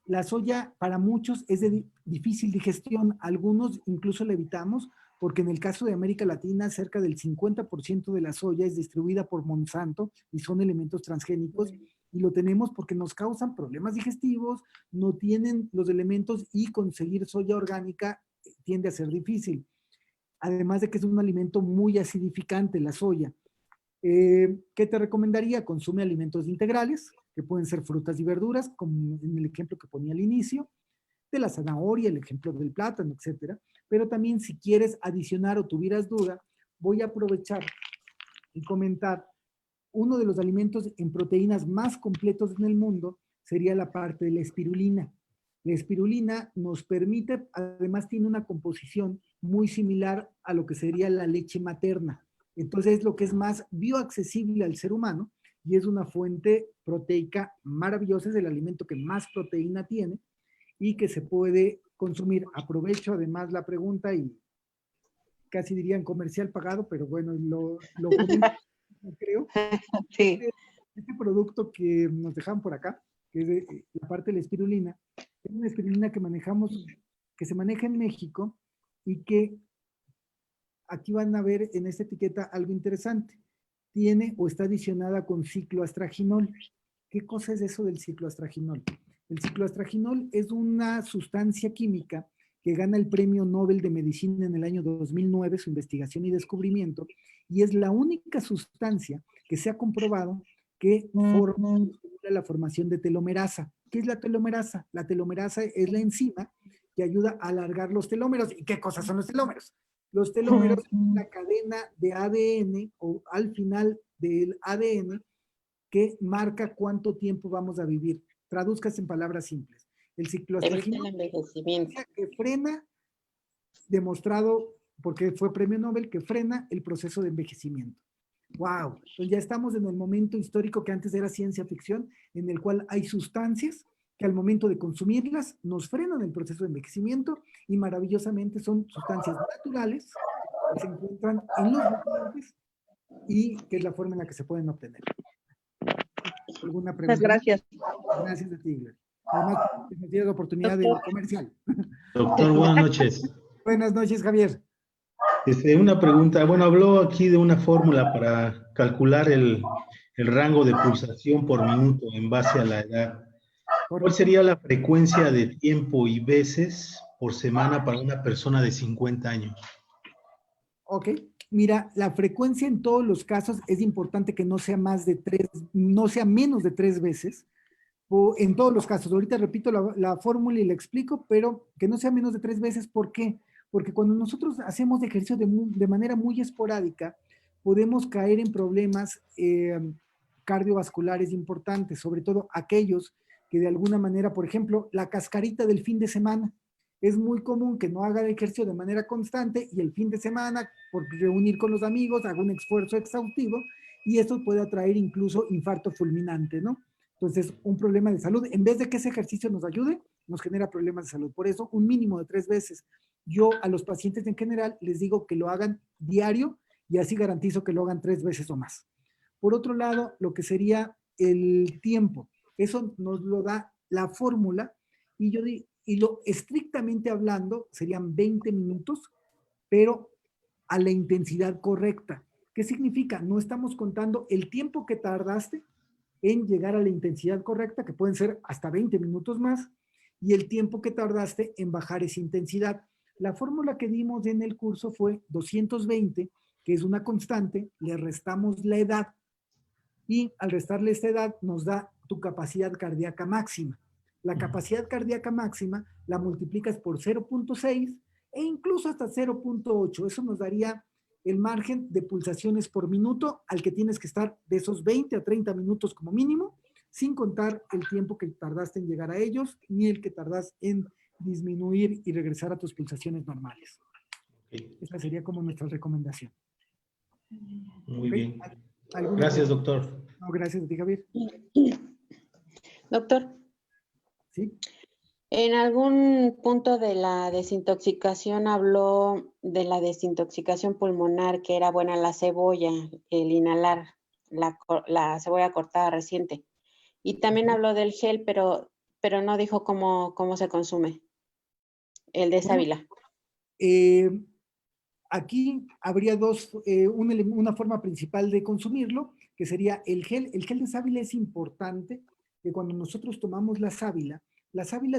la soya para muchos es de difícil digestión. Algunos incluso la evitamos porque en el caso de América Latina, cerca del 50% de la soya es distribuida por Monsanto y son elementos transgénicos. Y lo tenemos porque nos causan problemas digestivos, no tienen los elementos y conseguir soya orgánica tiende a ser difícil. Además de que es un alimento muy acidificante, la soya. ¿Qué te recomendaría? Consume alimentos integrales, que pueden ser frutas y verduras, como en el ejemplo que ponía al inicio, de la zanahoria, el ejemplo del plátano, etcétera. Pero también si quieres adicionar o tuvieras duda, voy a aprovechar y comentar uno de los alimentos en proteínas más completos en el mundo sería la parte de la espirulina. La espirulina nos permite, además tiene una composición muy similar a lo que sería la leche materna. Entonces es lo que es más bioaccesible al ser humano y es una fuente proteica maravillosa, es el alimento que más proteína tiene y que se puede consumir. Aprovecho además la pregunta y casi dirían comercial pagado, pero bueno, lo comento, creo. Sí. Este producto que nos dejaron por acá, que es de la parte de la espirulina, es una espirulina que manejamos, que se maneja en México y que aquí van a ver en esta etiqueta algo interesante. Tiene o está adicionada con cicloastraginol. ¿Qué cosa es eso del cicloastraginol? El cicloastraginol es una sustancia química que gana el Premio Nobel de Medicina en el año 2009, su investigación y descubrimiento, y es la única sustancia que se ha comprobado que forma la formación de telomerasa. ¿Qué es la telomerasa? La telomerasa es la enzima que ayuda a alargar los telómeros. ¿Y qué cosas son los telómeros? Los telómeros son la cadena de ADN o al final del ADN que marca cuánto tiempo vamos a vivir. Traduzcas en palabras simples. El cicloastraginol Evita el envejecimiento. que frena, demostrado porque fue premio Nobel, que frena el proceso de envejecimiento. ¡Wow! Entonces ya estamos en el momento histórico que antes era ciencia ficción, en el cual hay sustancias que al momento de consumirlas nos frenan el proceso de envejecimiento y maravillosamente son sustancias naturales que se encuentran en los nutrientes y que es la forma en la que se pueden obtener. ¿Alguna Muchas pregunta? gracias. Gracias a ti, Gloria. Además, que nos dieron la oportunidad de comercial. Doctor, buenas noches. Buenas noches, Javier. Una pregunta. Bueno, habló aquí de una fórmula para calcular el rango de pulsación por minuto en base a la edad. ¿Cuál sería la frecuencia de tiempo y veces por semana para una persona de 50 años? Ok. Mira, la frecuencia en todos los casos es importante que no sea más de 3, no sea menos de 3 veces. En todos los casos, ahorita repito la fórmula y la explico, pero que no sea menos de 3 veces. ¿Por qué? Porque cuando nosotros hacemos ejercicio de manera muy esporádica, podemos caer en problemas cardiovasculares importantes, sobre todo aquellos que de alguna manera, por ejemplo, la cascarita del fin de semana. Es muy común que no haga el ejercicio de manera constante y el fin de semana, por reunir con los amigos, haga un esfuerzo exhaustivo y esto puede atraer incluso infarto fulminante, ¿no? Entonces, un problema de salud, en vez de que ese ejercicio nos ayude, nos genera problemas de salud. Por eso, un mínimo de 3 veces. Yo a los pacientes en general les digo que lo hagan diario y así garantizo que lo hagan 3 veces o más. Por otro lado, lo que sería el tiempo, eso nos lo da la fórmula y lo estrictamente hablando serían 20 minutos, pero a la intensidad correcta. ¿Qué significa? No estamos contando el tiempo que tardaste en llegar a la intensidad correcta, que pueden ser hasta 20 minutos más, y el tiempo que tardaste en bajar esa intensidad. La fórmula que dimos en el curso fue 220, que es una constante, le restamos la edad, y al restarle esta edad nos da tu capacidad cardíaca máxima. La capacidad cardíaca máxima la multiplicas por 0.6 e incluso hasta 0.8. Eso nos daría el margen de pulsaciones por minuto al que tienes que estar de esos 20 a 30 minutos como mínimo, sin contar el tiempo que tardaste en llegar a ellos, ni el que tardas en disminuir y regresar a tus pulsaciones normales. Okay. Esa sería como nuestra recomendación. Muy bien. Gracias, doctor. No, gracias a ti, Javier. Doctor. Sí. En algún punto de la desintoxicación habló de la desintoxicación pulmonar, que era buena la cebolla, el inhalar la cebolla cortada reciente. Y también habló del gel, pero no dijo cómo se consume. El de sábila. Aquí habría una forma principal de consumirlo, que sería el gel. El gel de sábila es importante, que cuando nosotros tomamos la sábila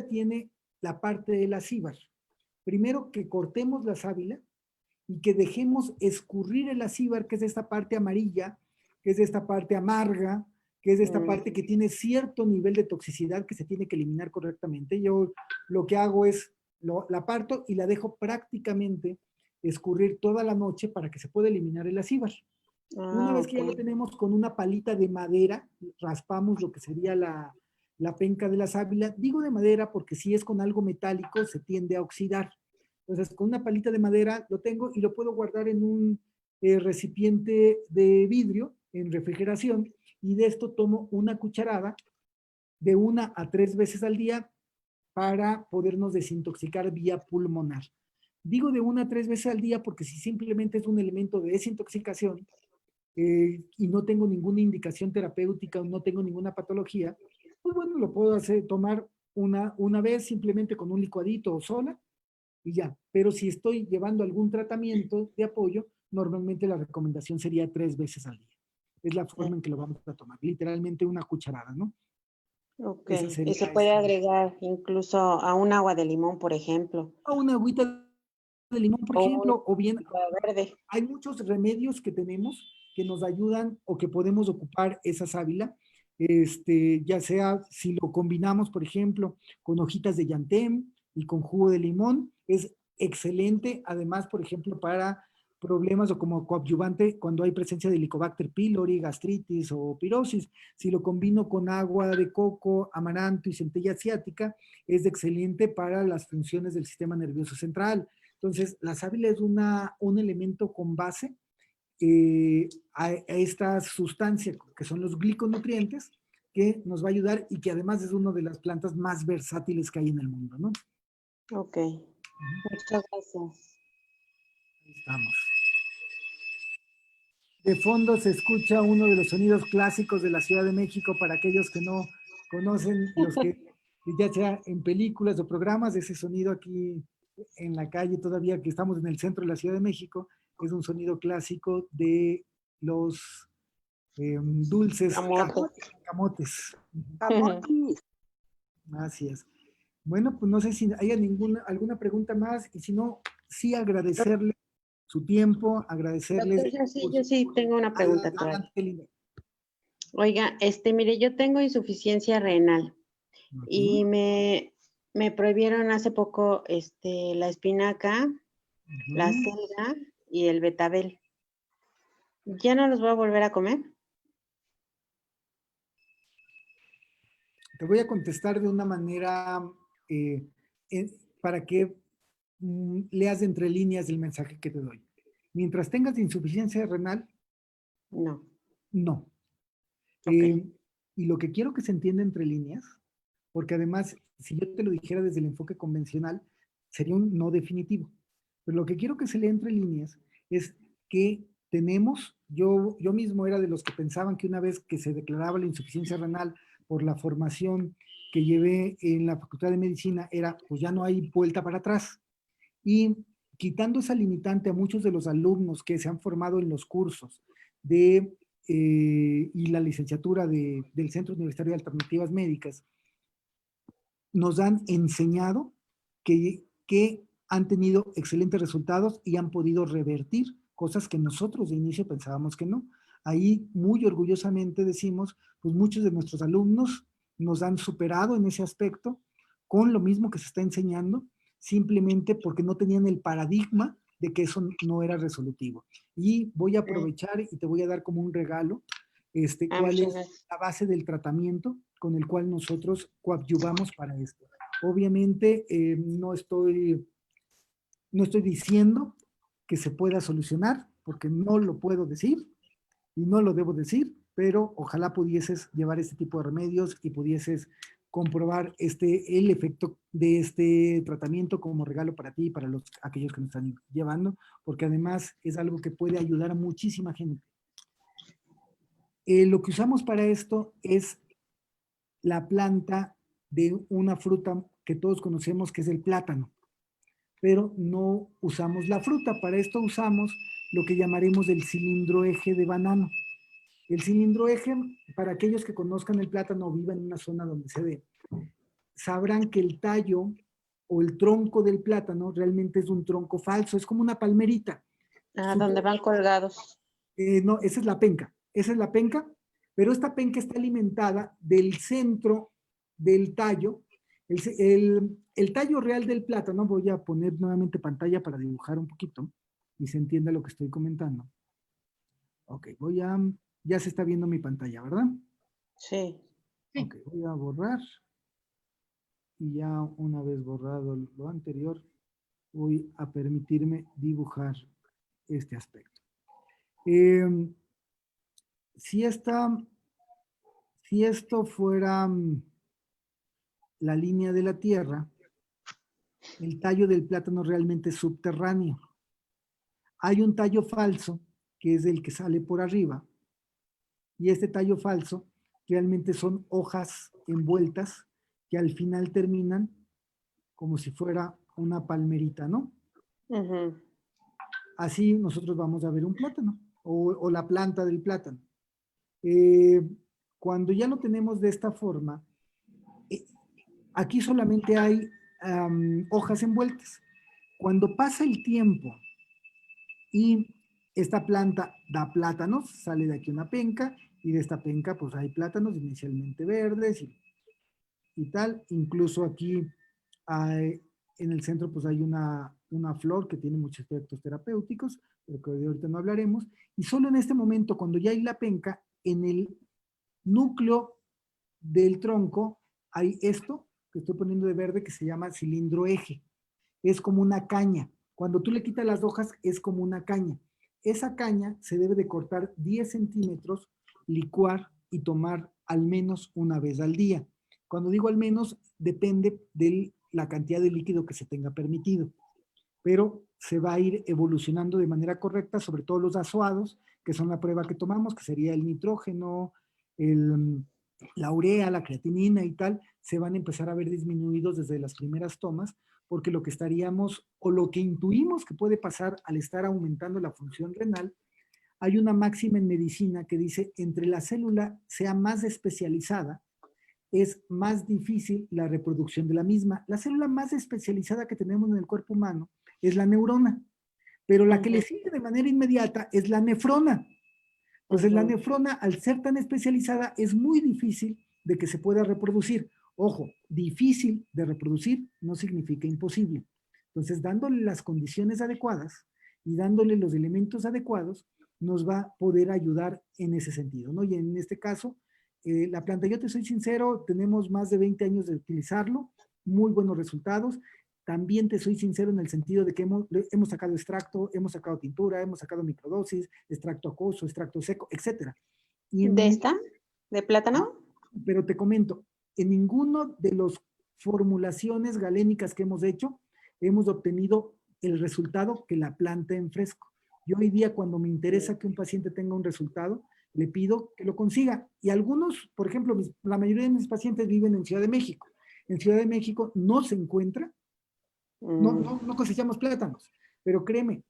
tiene la parte del acíbar. Primero que cortemos la sábila y que dejemos escurrir el acíbar, que es esta parte amarilla, que es esta parte amarga, que es esta parte que tiene cierto nivel de toxicidad que se tiene que eliminar correctamente. Yo lo que hago es, la parto y la dejo prácticamente escurrir toda la noche para que se pueda eliminar el acíbar. Una vez que ya lo tenemos, con una palita de madera, raspamos lo que sería la penca de la sábila. Digo de madera porque si es con algo metálico se tiende a oxidar. Entonces con una palita de madera lo tengo y lo puedo guardar en un recipiente de vidrio en refrigeración, y de esto tomo una cucharada de 1 a 3 veces al día para podernos desintoxicar vía pulmonar. Digo de 1 a 3 veces al día porque si simplemente es un elemento de desintoxicación y no tengo ninguna indicación terapéutica o no tengo ninguna patología, pues bueno, lo puedo tomar una vez simplemente con un licuadito o sola y ya. Pero si estoy llevando algún tratamiento de apoyo, normalmente la recomendación sería 3 veces al día. Es la forma en que lo vamos a tomar, literalmente una cucharada, ¿no? Ok, y se puede agregar incluso a un agua de limón, por ejemplo. A una agüita de limón, por ejemplo, o bien verde. Hay muchos remedios que tenemos que nos ayudan o que podemos ocupar esa sábila, ya sea si lo combinamos, por ejemplo, con hojitas de llantén y con jugo de limón, es excelente, además, por ejemplo, para problemas o como coadyuvante cuando hay presencia de Helicobacter pylori, gastritis o pirosis. Si lo combino con agua de coco, amaranto y centella asiática, es excelente para las funciones del sistema nervioso central. Entonces, la sábila es un elemento con base a esta sustancia que son los gliconutrientes, que nos va a ayudar y que además es una de las plantas más versátiles que hay en el mundo, ¿no? Ok, muchas gracias. Ahí estamos. De fondo se escucha uno de los sonidos clásicos de la Ciudad de México para aquellos que no conocen, los que ya sea en películas o programas, ese sonido aquí en la calle todavía que estamos en el centro de la Ciudad de México, es un sonido clásico de los dulces Camotes. camotes. Camotes. Así es. Bueno, pues no sé si hay alguna pregunta más y si no, sí agradecerle su tiempo, agradecerles. Doctor, yo sí tengo una pregunta todavía. Adelante, Linda. Oiga, mire, yo tengo insuficiencia renal y me prohibieron hace poco la espinaca, la selga y el betabel. ¿Ya no los voy a volver a comer? Te voy a contestar de una manera para que leas de entre líneas el mensaje que te doy. Mientras tengas insuficiencia renal, No. no. Ok. Y lo que quiero que se entienda entre líneas, porque además, si yo te lo dijera desde el enfoque convencional, sería un no definitivo. Pero lo que quiero que se lea entre líneas es que tenemos, yo mismo era de los que pensaban que una vez que se declaraba la insuficiencia renal por la formación que llevé en la Facultad de Medicina, era, pues ya no hay vuelta para atrás. Y quitando esa limitante a muchos de los alumnos que se han formado en los cursos y la licenciatura del Centro Universitario de Alternativas Médicas, nos han enseñado que han tenido excelentes resultados y han podido revertir cosas que nosotros de inicio pensábamos que no. Ahí muy orgullosamente decimos, pues muchos de nuestros alumnos nos han superado en ese aspecto con lo mismo que se está enseñando, simplemente porque no tenían el paradigma de que eso no era resolutivo. Y voy a aprovechar y te voy a dar como un regalo cuál es la base del tratamiento con el cual nosotros coadyuvamos para esto. Obviamente no estoy diciendo que se pueda solucionar, porque no lo puedo decir y no lo debo decir, pero ojalá pudieses llevar este tipo de remedios y pudieses comprobar el efecto de este tratamiento como regalo para ti y para aquellos que nos están llevando, porque además es algo que puede ayudar a muchísima gente. Lo que usamos para esto es la planta de una fruta que todos conocemos, que es el plátano, pero no usamos la fruta. Para esto usamos lo que llamaremos el cilindro eje de banano. El cilindro eje, para aquellos que conozcan el plátano o vivan en una zona donde se ve, sabrán que el tallo o el tronco del plátano realmente es un tronco falso, es como una palmerita. Donde van colgados. No, esa es la penca, pero esta penca está alimentada del centro del tallo. El tallo real del plátano, voy a poner nuevamente pantalla para dibujar un poquito y se entienda lo que estoy comentando. Ok, ya se está viendo mi pantalla, ¿verdad? Sí. Ok, voy a borrar. Y ya una vez borrado lo anterior, voy a permitirme dibujar este aspecto. Si esto fuera la línea de la Tierra, el tallo del plátano realmente es subterráneo. Hay un tallo falso, que es el que sale por arriba, y este tallo falso realmente son hojas envueltas que al final terminan como si fuera una palmerita, ¿no? Así nosotros vamos a ver un plátano o la planta del plátano. Cuando ya lo tenemos de esta forma, aquí solamente hay hojas envueltas. Cuando pasa el tiempo y esta planta da plátanos, sale de aquí una penca y de esta penca pues hay plátanos inicialmente verdes y tal. Incluso aquí en el centro pues hay una flor que tiene muchos efectos terapéuticos, pero que de ahorita no hablaremos. Y solo en este momento, cuando ya hay la penca, en el núcleo del tronco hay esto que estoy poniendo de verde que se llama cilindro eje. Es como una caña. Cuando tú le quitas las hojas es como una caña. Esa caña se debe de cortar 10 centímetros, licuar y tomar al menos una vez al día. Cuando digo al menos, depende de la cantidad de líquido que se tenga permitido. Pero se va a ir evolucionando de manera correcta, sobre todo los azoados, que son la prueba que tomamos, que sería el nitrógeno, la urea, la creatinina y tal, se van a empezar a ver disminuidos desde las primeras tomas, porque lo que estaríamos, o lo que intuimos que puede pasar al estar aumentando la función renal, hay una máxima en medicina que dice, entre la célula sea más especializada, es más difícil la reproducción de la misma. La célula más especializada que tenemos en el cuerpo humano es la neurona, pero la que le sigue de manera inmediata es la nefrona. Entonces, la nefrona, al ser tan especializada, es muy difícil de que se pueda reproducir. Ojo, difícil de reproducir no significa imposible. Entonces, dándole las condiciones adecuadas y dándole los elementos adecuados, nos va a poder ayudar en ese sentido, ¿no? Y en este caso, la planta, yo te soy sincero, tenemos más de 20 años de utilizarlo, muy buenos resultados. También te soy sincero en el sentido de que hemos sacado extracto, hemos sacado tintura, hemos sacado microdosis, extracto acuoso, extracto seco, etc. ¿De esta? ¿De plátano? Pero te comento, en ninguno de las formulaciones galénicas que hemos hecho, hemos obtenido el resultado que la planta en fresco. Yo hoy día, cuando me interesa que un paciente tenga un resultado, le pido que lo consiga. Y algunos, por ejemplo, la mayoría de mis pacientes viven en Ciudad de México. En Ciudad de México no se encuentra, no cosechamos plátanos, pero créeme,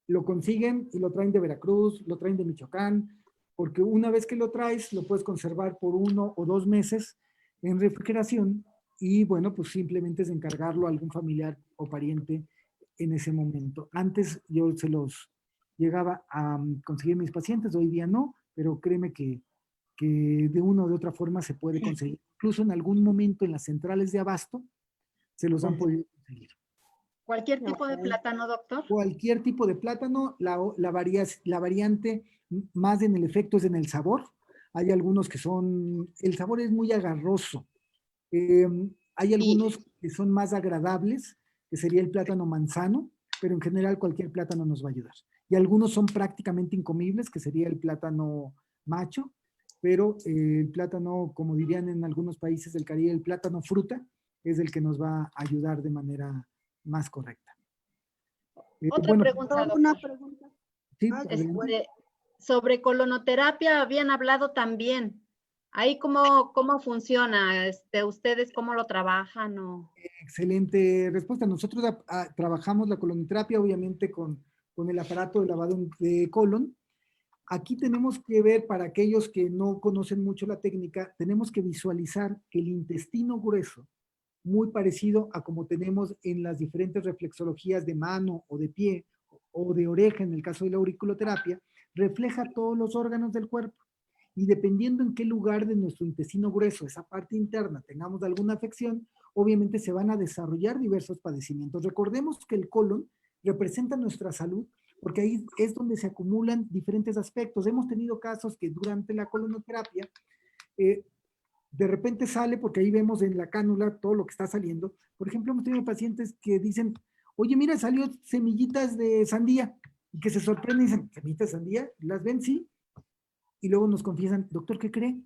lo consiguen y lo traen de Veracruz, lo traen de Michoacán, porque una vez que lo traes, lo puedes conservar por 1 o 2 meses en refrigeración y bueno, pues simplemente es encargarlo a algún familiar o pariente en ese momento. Antes yo se los llegaba a conseguir mis pacientes, hoy día no, pero créeme que de una o de otra forma se puede conseguir. Incluso en algún momento en las centrales de abasto se los han podido conseguir. ¿Cualquier tipo de plátano, doctor? Cualquier tipo de plátano, la variante más en el efecto es en el sabor. Hay algunos que son, el sabor es muy agarroso. Hay algunos que son más agradables, que sería el plátano manzano, pero en general cualquier plátano nos va a ayudar. Y algunos son prácticamente incomibles, que sería el plátano macho, pero el plátano, como dirían en algunos países del Caribe, el plátano fruta, es el que nos va a ayudar de manera más correcta. Otra pregunta, doctor. Una pregunta. Sí, sobre colonoterapia habían hablado también. ¿Ahí cómo funciona? ¿Ustedes cómo lo trabajan? Excelente respuesta. Nosotros trabajamos la colonoterapia, obviamente, con el aparato de lavado de colon. Aquí tenemos que ver, para aquellos que no conocen mucho la técnica, tenemos que visualizar que el intestino grueso, muy parecido a como tenemos en las diferentes reflexologías de mano o de pie o de oreja en el caso de la auriculoterapia, refleja todos los órganos del cuerpo. Y dependiendo en qué lugar de nuestro intestino grueso, esa parte interna, tengamos alguna afección, obviamente se van a desarrollar diversos padecimientos. Recordemos que el colon representa nuestra salud, porque ahí es donde se acumulan diferentes aspectos. Hemos tenido casos que durante la colonoterapia, de repente sale, porque ahí vemos en la cánula todo lo que está saliendo. Por ejemplo, hemos tenido pacientes que dicen, oye, mira, salió semillitas de sandía, y que se sorprenden y dicen, ¿semillitas de sandía? ¿Las ven? Sí. Y luego nos confiesan, doctor, ¿qué cree?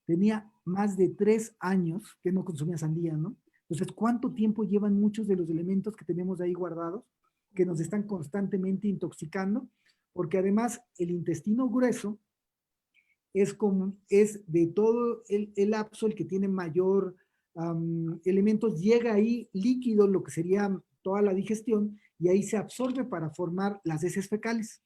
Tenía más de 3 años que no consumía sandía, ¿no? Entonces, ¿cuánto tiempo llevan muchos de los elementos que tenemos ahí guardados, que nos están constantemente intoxicando? Porque además el intestino grueso es de todo el lapso el que tiene mayor elementos, llega ahí líquido, lo que sería toda la digestión, y ahí se absorbe para formar las heces fecales.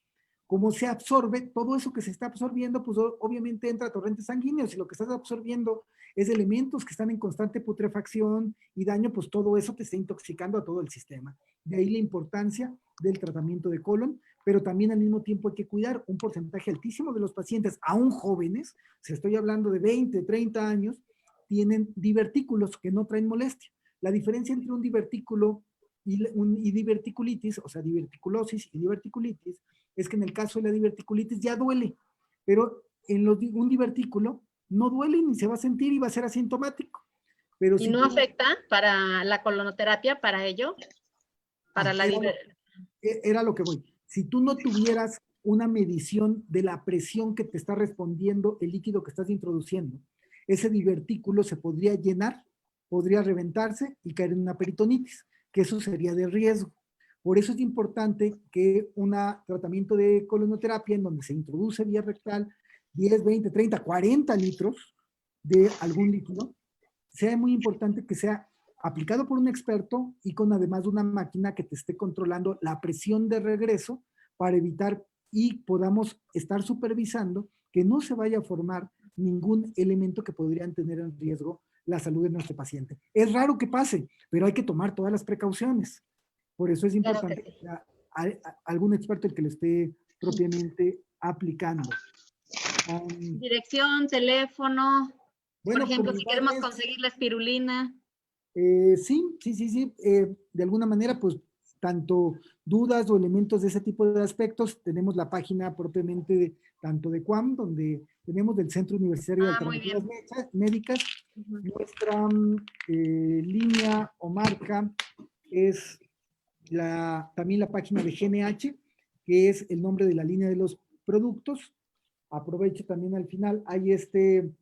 Como se absorbe, todo eso que se está absorbiendo, pues obviamente entra a torrentes sanguíneos, y lo que estás absorbiendo es elementos que están en constante putrefacción y daño, pues todo eso te está intoxicando a todo el sistema. De ahí la importancia del tratamiento de colon, pero también al mismo tiempo hay que cuidar un porcentaje altísimo de los pacientes, aún jóvenes, si estoy hablando de 20, 30 años, tienen divertículos que no traen molestia. La diferencia entre un divertículo y diverticulitis, o sea, diverticulosis y diverticulitis, es que en el caso de la diverticulitis ya duele, pero en un divertículo no duele ni se va a sentir y va a ser asintomático. Pero ¿Y no afecta para la colonoterapia, para ello? Para la Era lo que voy. Si tú no tuvieras una medición de la presión que te está respondiendo el líquido que estás introduciendo, ese divertículo se podría llenar, podría reventarse y caer en una peritonitis, que eso sería de riesgo. Por eso es importante que un tratamiento de colonoterapia en donde se introduce vía rectal 10, 20, 30, 40 litros de algún líquido, sea muy importante que sea aplicado por un experto y con además una máquina que te esté controlando la presión de regreso para evitar y podamos estar supervisando que no se vaya a formar ningún elemento que podrían tener en riesgo la salud de nuestro paciente. Es raro que pase, pero hay que tomar todas las precauciones. Por eso es Claro importante que sí. que sea algún experto el que lo esté propiamente aplicando. Dirección, teléfono, por Bueno, ejemplo, si queremos comunicarles, conseguir la espirulina. sí. De alguna manera, pues, tanto dudas o elementos de ese tipo de aspectos, tenemos la página propiamente tanto de CUAM, donde tenemos del Centro Universitario de Muy Alternativas bien. Médicas. Nuestra línea o marca es también la página de GNH, que es el nombre de la línea de los productos. Aprovecho también al final, hay este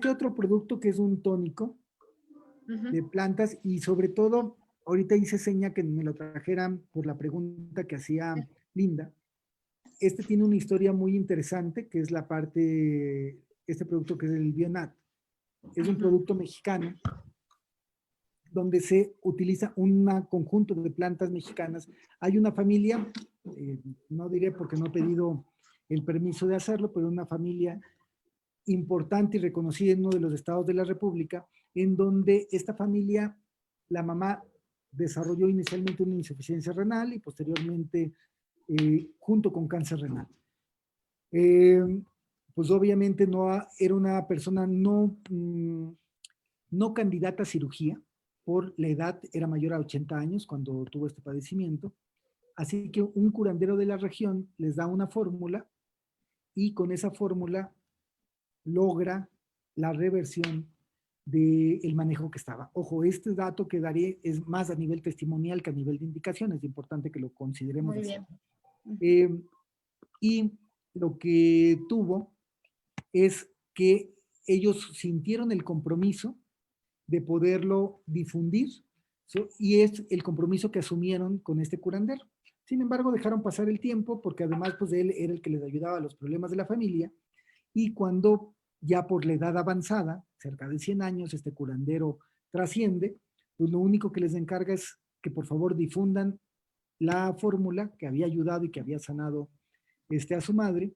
otro producto que es un tónico de plantas y sobre todo, ahorita hice seña que me lo trajeran por la pregunta que hacía Linda. Este tiene una historia muy interesante, que es la parte, este producto que es el Bionat. Es un producto mexicano donde se utiliza un conjunto de plantas mexicanas. Hay una familia, no diré porque no he pedido el permiso de hacerlo, pero una familia importante y reconocida en uno de los estados de la República, en donde esta familia, la mamá desarrolló inicialmente una insuficiencia renal y posteriormente junto con cáncer renal. Pues obviamente era una persona no candidata a cirugía, por la edad, era mayor a 80 años cuando tuvo este padecimiento, así que un curandero de la región les da una fórmula y con esa fórmula logra la reversión del manejo que estaba. Ojo, este dato que daré es más a nivel testimonial que a nivel de indicación, es importante que lo consideremos así. Y lo que tuvo es que ellos sintieron el compromiso de poderlo difundir, y es el compromiso que asumieron con este curandero. Sin embargo, dejaron pasar el tiempo porque además pues él era el que les ayudaba a los problemas de la familia, y cuando ya por la edad avanzada, cerca de 100 años, este curandero trasciende, pues lo único que les encarga es que por favor difundan la fórmula que había ayudado y que había sanado a su madre,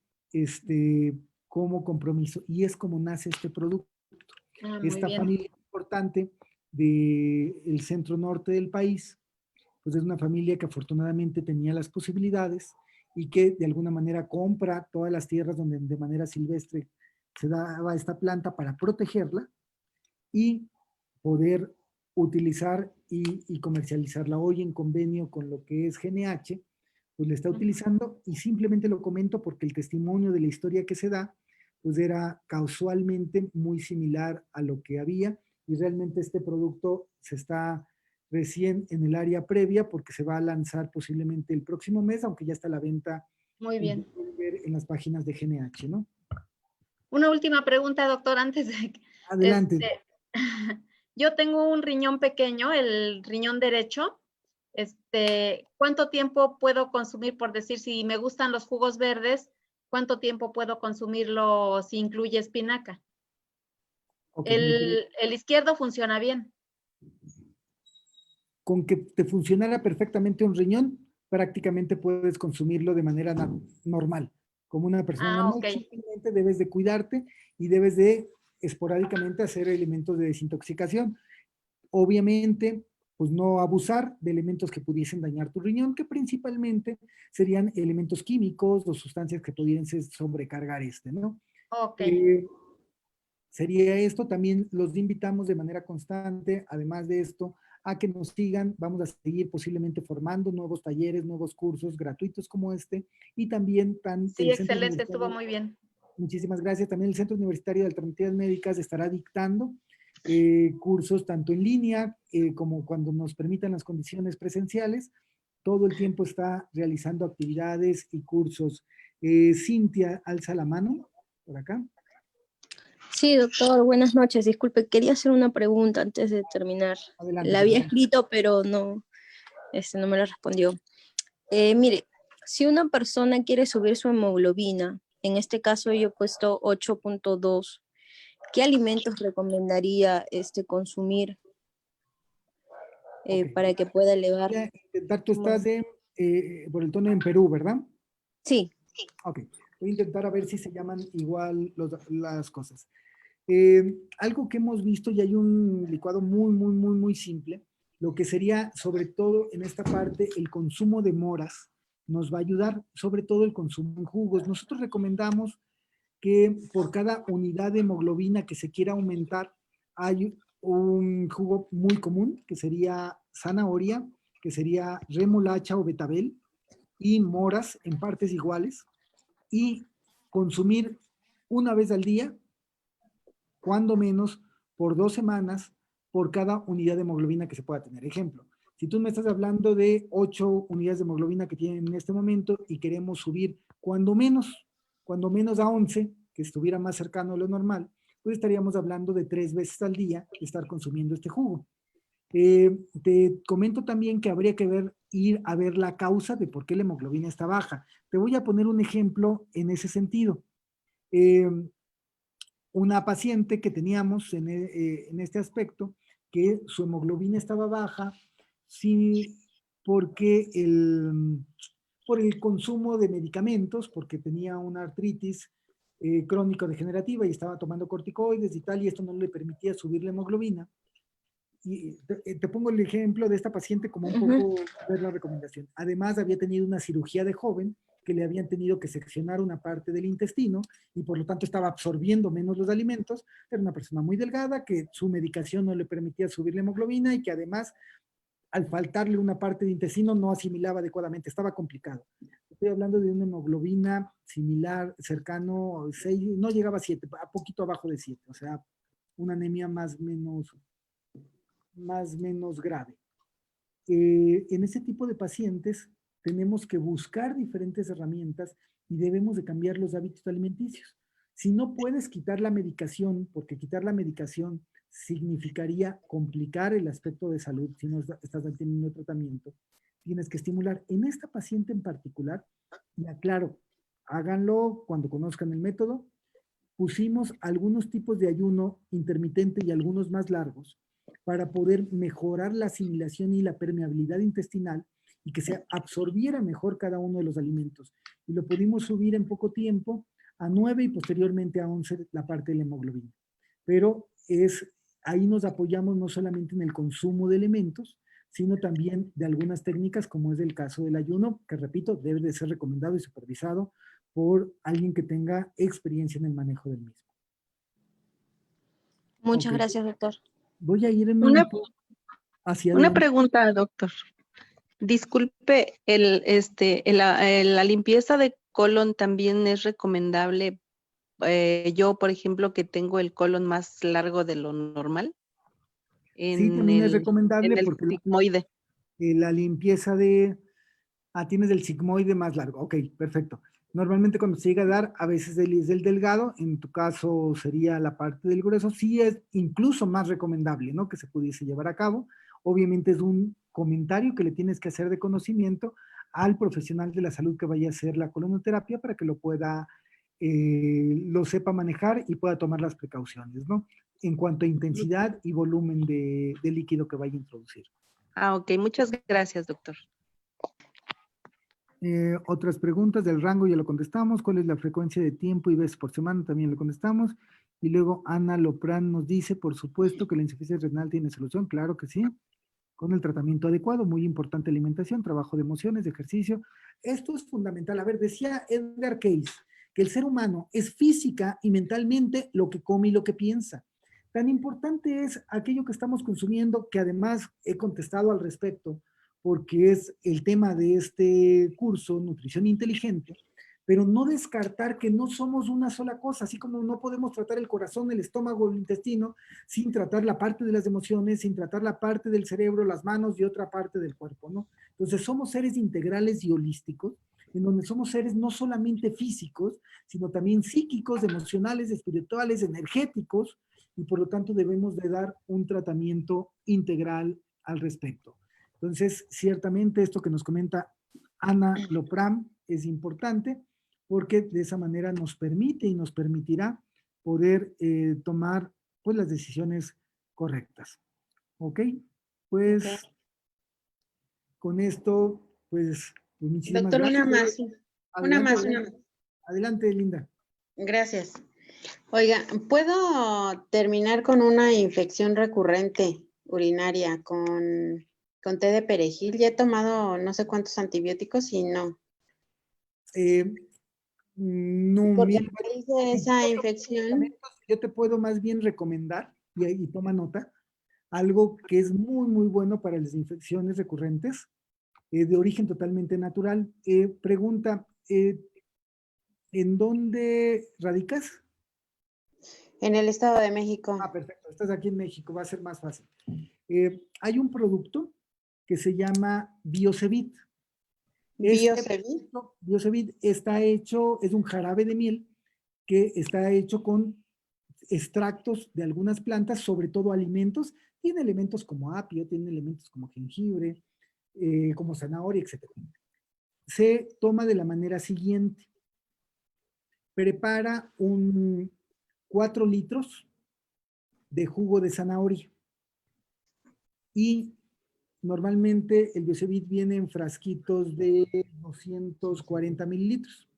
como compromiso, y es como nace este producto. Esta familia importante del centro norte del país, pues es una familia que afortunadamente tenía las posibilidades y que de alguna manera compra todas las tierras donde de manera silvestre se daba esta planta para protegerla y poder utilizar y comercializarla. Hoy en convenio con lo que es GNH, pues le está utilizando, y simplemente lo comento porque el testimonio de la historia que se da, pues era causalmente muy similar a lo que había, y realmente este producto se está recién en el área previa porque se va a lanzar posiblemente el próximo mes, aunque ya está a la venta. Muy bien. Pueden ver en las páginas de GNH, ¿no? Una última pregunta, doctor, antes de que... Adelante. Yo tengo un riñón pequeño, el riñón derecho. ¿Cuánto tiempo puedo consumir, por decir, si me gustan los jugos verdes, cuánto tiempo puedo consumirlo si incluye espinaca? Okay, el izquierdo funciona bien. Con que te funcionara perfectamente un riñón, prácticamente puedes consumirlo de manera normal, como una persona normal. Okay. Simplemente debes de cuidarte y debes de esporádicamente hacer elementos de desintoxicación. Obviamente, pues no abusar de elementos que pudiesen dañar tu riñón, que principalmente serían elementos químicos o sustancias que pudiesen sobrecargar ¿no? Ok. Sería esto. También los invitamos de manera constante, además de esto, a que nos sigan. Vamos a seguir posiblemente formando nuevos talleres, nuevos cursos gratuitos como y también sí, excelente, estuvo muy bien. Muchísimas gracias. También el Centro Universitario de Alternativas Médicas estará dictando cursos tanto en línea como cuando nos permitan las condiciones presenciales, todo el tiempo está realizando actividades y cursos. Cintia, alza la mano por acá. Sí, doctor, buenas noches. Disculpe, quería hacer una pregunta antes de terminar. Adelante, La por había favor. escrito, pero no, no me la respondió. Mire, si una persona quiere subir su hemoglobina, en este caso yo he puesto 8.2, ¿qué alimentos recomendaría consumir Ok. para que pueda elevar? Voy a intentar, tú estás por el tono en Perú, ¿verdad? Sí, Ok. Voy a intentar a ver si se llaman igual las cosas. Algo que hemos visto, y hay un licuado muy simple, lo que sería sobre todo en esta parte el consumo de moras nos va a ayudar, sobre todo el consumo en jugos. Nosotros recomendamos que por cada unidad de hemoglobina que se quiera aumentar, hay un jugo muy común, que sería zanahoria, que sería remolacha o betabel, y moras en partes iguales, y consumir una vez al día, cuando menos, por 2 semanas, por cada unidad de hemoglobina que se pueda tener. Ejemplo, si tú me estás hablando de 8 unidades de hemoglobina que tienen en este momento y queremos subir cuando menos a 11, que estuviera más cercano a lo normal, pues estaríamos hablando de 3 veces al día de estar consumiendo este jugo. Te comento también que habría que ir a ver la causa de por qué la hemoglobina está baja. Te voy a poner un ejemplo en ese sentido. Una paciente que teníamos en este aspecto, que su hemoglobina estaba baja, sí, porque por el consumo de medicamentos, porque tenía una artritis crónico-degenerativa y estaba tomando corticoides y tal, y esto no le permitía subir la hemoglobina. Y te pongo el ejemplo de esta paciente como un poco ver la recomendación. Además, había tenido una cirugía de joven que le habían tenido que seccionar una parte del intestino y por lo tanto estaba absorbiendo menos los alimentos. Era una persona muy delgada que su medicación no le permitía subir la hemoglobina y que además, al faltarle una parte del intestino, no asimilaba adecuadamente. Estaba complicado. Estoy hablando de una hemoglobina similar, cercano, 6, no llegaba a 7, a poquito abajo de 7. O sea, una anemia más menos grave. En ese tipo de pacientes tenemos que buscar diferentes herramientas y debemos de cambiar los hábitos alimenticios. Si no puedes quitar la medicación, porque quitar la medicación significaría complicar el aspecto de salud si no estás teniendo tratamiento, tienes que estimular. En esta paciente en particular, y aclaro, háganlo cuando conozcan el método, pusimos algunos tipos de ayuno intermitente y algunos más largos para poder mejorar la asimilación y la permeabilidad intestinal y que se absorbiera mejor cada uno de los alimentos. Y lo pudimos subir en poco tiempo a 9 y posteriormente a 11 la parte de la hemoglobina. Pero ahí nos apoyamos no solamente en el consumo de elementos, sino también de algunas técnicas, como es el caso del ayuno, que repito, debe de ser recomendado y supervisado por alguien que tenga experiencia en el manejo del mismo. muchas Ok. gracias, doctor. Voy a irme Una- un poco hacia Una adelante. pregunta, doctor. Disculpe, la limpieza de colon también es recomendable. Yo, por ejemplo, que tengo el colon más largo de lo normal, Sí, en también es el recomendable porque sigmoide. la limpieza tienes el sigmoide más largo. Ok, perfecto. Normalmente cuando se llega a dar, a veces es del delgado, en tu caso sería la parte del grueso, sí es incluso más recomendable, ¿no? Que se pudiese llevar a cabo. Obviamente es un comentario que le tienes que hacer de conocimiento al profesional de la salud que vaya a hacer la colonoterapia para que lo sepa manejar y pueda tomar las precauciones, ¿no? En cuanto a intensidad y volumen de líquido que vaya a introducir. Ah, ok. Muchas gracias, doctor. Otras preguntas del rango ya lo contestamos. ¿Cuál es la frecuencia de tiempo y veces por semana? También lo contestamos. Y luego Ana Lopran nos dice, por supuesto que la insuficiencia renal tiene solución. Claro que sí. Con el tratamiento adecuado, muy importante alimentación, trabajo de emociones, de ejercicio. Esto es fundamental. A ver, decía Edgar Cayce que el ser humano es física y mentalmente lo que come y lo que piensa. Tan importante es aquello que estamos consumiendo, que además he contestado al respecto, porque es el tema de este curso, Nutrición Inteligente, pero no descartar que no somos una sola cosa, así como no podemos tratar el corazón, el estómago, el intestino, sin tratar la parte de las emociones, sin tratar la parte del cerebro, las manos y otra parte del cuerpo, ¿no? Entonces somos seres integrales y holísticos, en donde somos seres no solamente físicos, sino también psíquicos, emocionales, espirituales, energéticos, y por lo tanto debemos de dar un tratamiento integral al respecto. Entonces, ciertamente esto que nos comenta Ana Lopram es importante, porque de esa manera nos permite y nos permitirá poder tomar pues las decisiones correctas. ¿Ok? Pues Ok. con esto, pues muchísimas Doctor, gracias. una más. Una más, una más. Adelante, Linda. Gracias. Oiga, ¿puedo terminar con una infección recurrente urinaria con té de perejil? Ya he tomado no sé cuántos antibióticos y no. No, Porque mira, a raíz de esa infección, yo te puedo más bien recomendar, y toma nota, algo que es muy, muy bueno para las infecciones recurrentes, de origen totalmente natural. Pregunta, ¿en dónde radicas? en el Estado de México. Ah, perfecto, estás aquí en México, va a ser más fácil. Hay un producto que se llama Biosevit. Biosevit. Biosevit está hecho, es un jarabe de miel que está hecho con extractos de algunas plantas, sobre todo alimentos. Tiene elementos como apio, tiene elementos como jengibre, como zanahoria, etc. Se toma de la manera siguiente. Prepara 4 litros de jugo de zanahoria. Y normalmente el Biosevit viene en frasquitos de 240 mililitros.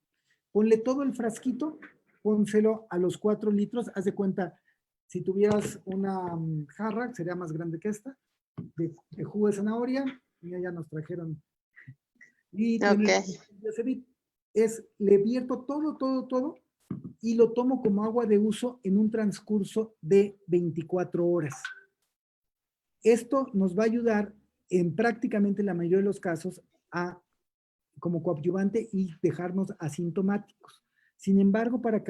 Ponle todo el frasquito, pónselo a los 4 litros. Haz de cuenta, si tuvieras una jarra, sería más grande que esta, de jugo de zanahoria. Ya nos trajeron. Y tiene el Biosevit. Le vierto todo y lo tomo como agua de uso en un transcurso de 24 horas. Esto nos va a ayudar en prácticamente la mayoría de los casos como coadyuvante y dejarnos asintomáticos. Sin embargo, para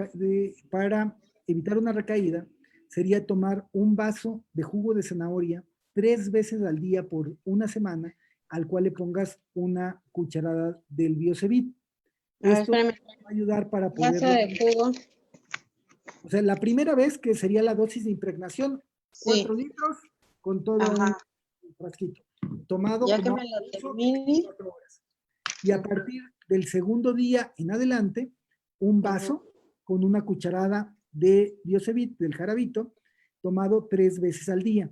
evitar una recaída, sería tomar un vaso de jugo de zanahoria 3 veces al día por una semana, al cual le pongas una cucharada del Biosevit. Esto va a ayudar para poder... Vaso de jugo. O sea, la primera vez que sería la dosis de impregnación, 4 litros con todo un frasquito. Tomado ya como que me lo termine. 24 horas. Y a partir del segundo día en adelante, un vaso con una cucharada de Biosevit, del jarabito, tomado 3 veces al día.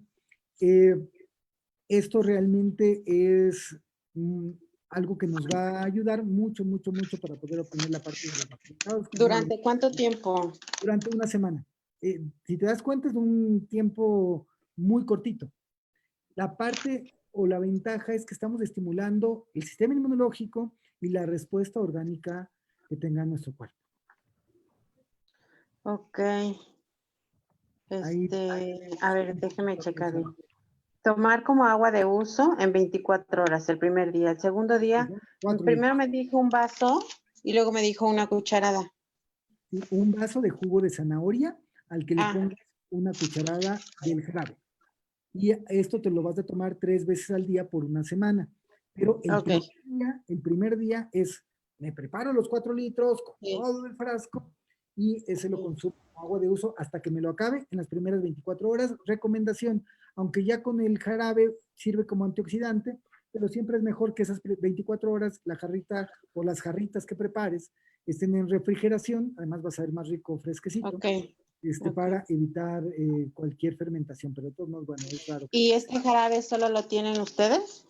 Esto realmente es algo que nos va a ayudar mucho para poder obtener la parte de los resultados. ¿Durante cuánto tiempo? Durante una semana. Si te das cuenta, es un tiempo muy cortito. La parte o la ventaja es que estamos estimulando el sistema inmunológico y la respuesta orgánica que tenga nuestro cuerpo. Ok. A ver, déjeme checar bien. Tomar como agua de uso en 24 horas, el primer día. El segundo día, primero me dijo un vaso y luego me dijo una cucharada. Un vaso de jugo de zanahoria al que le pongas una cucharada del jarabe. Y esto te lo vas a tomar 3 veces al día por una semana. Pero el primer día es, me preparo los 4 litros con todo el frasco y ese lo consumo como agua de uso hasta que me lo acabe en las primeras 24 horas. Recomendación, aunque ya con el jarabe sirve como antioxidante, pero siempre es mejor que esas 24 horas la jarrita o las jarritas que prepares estén en refrigeración, además va a ser más rico fresquecito. Para evitar cualquier fermentación, pero de todos modos, bueno, es raro. ¿Y este jarabe solo lo tienen ustedes?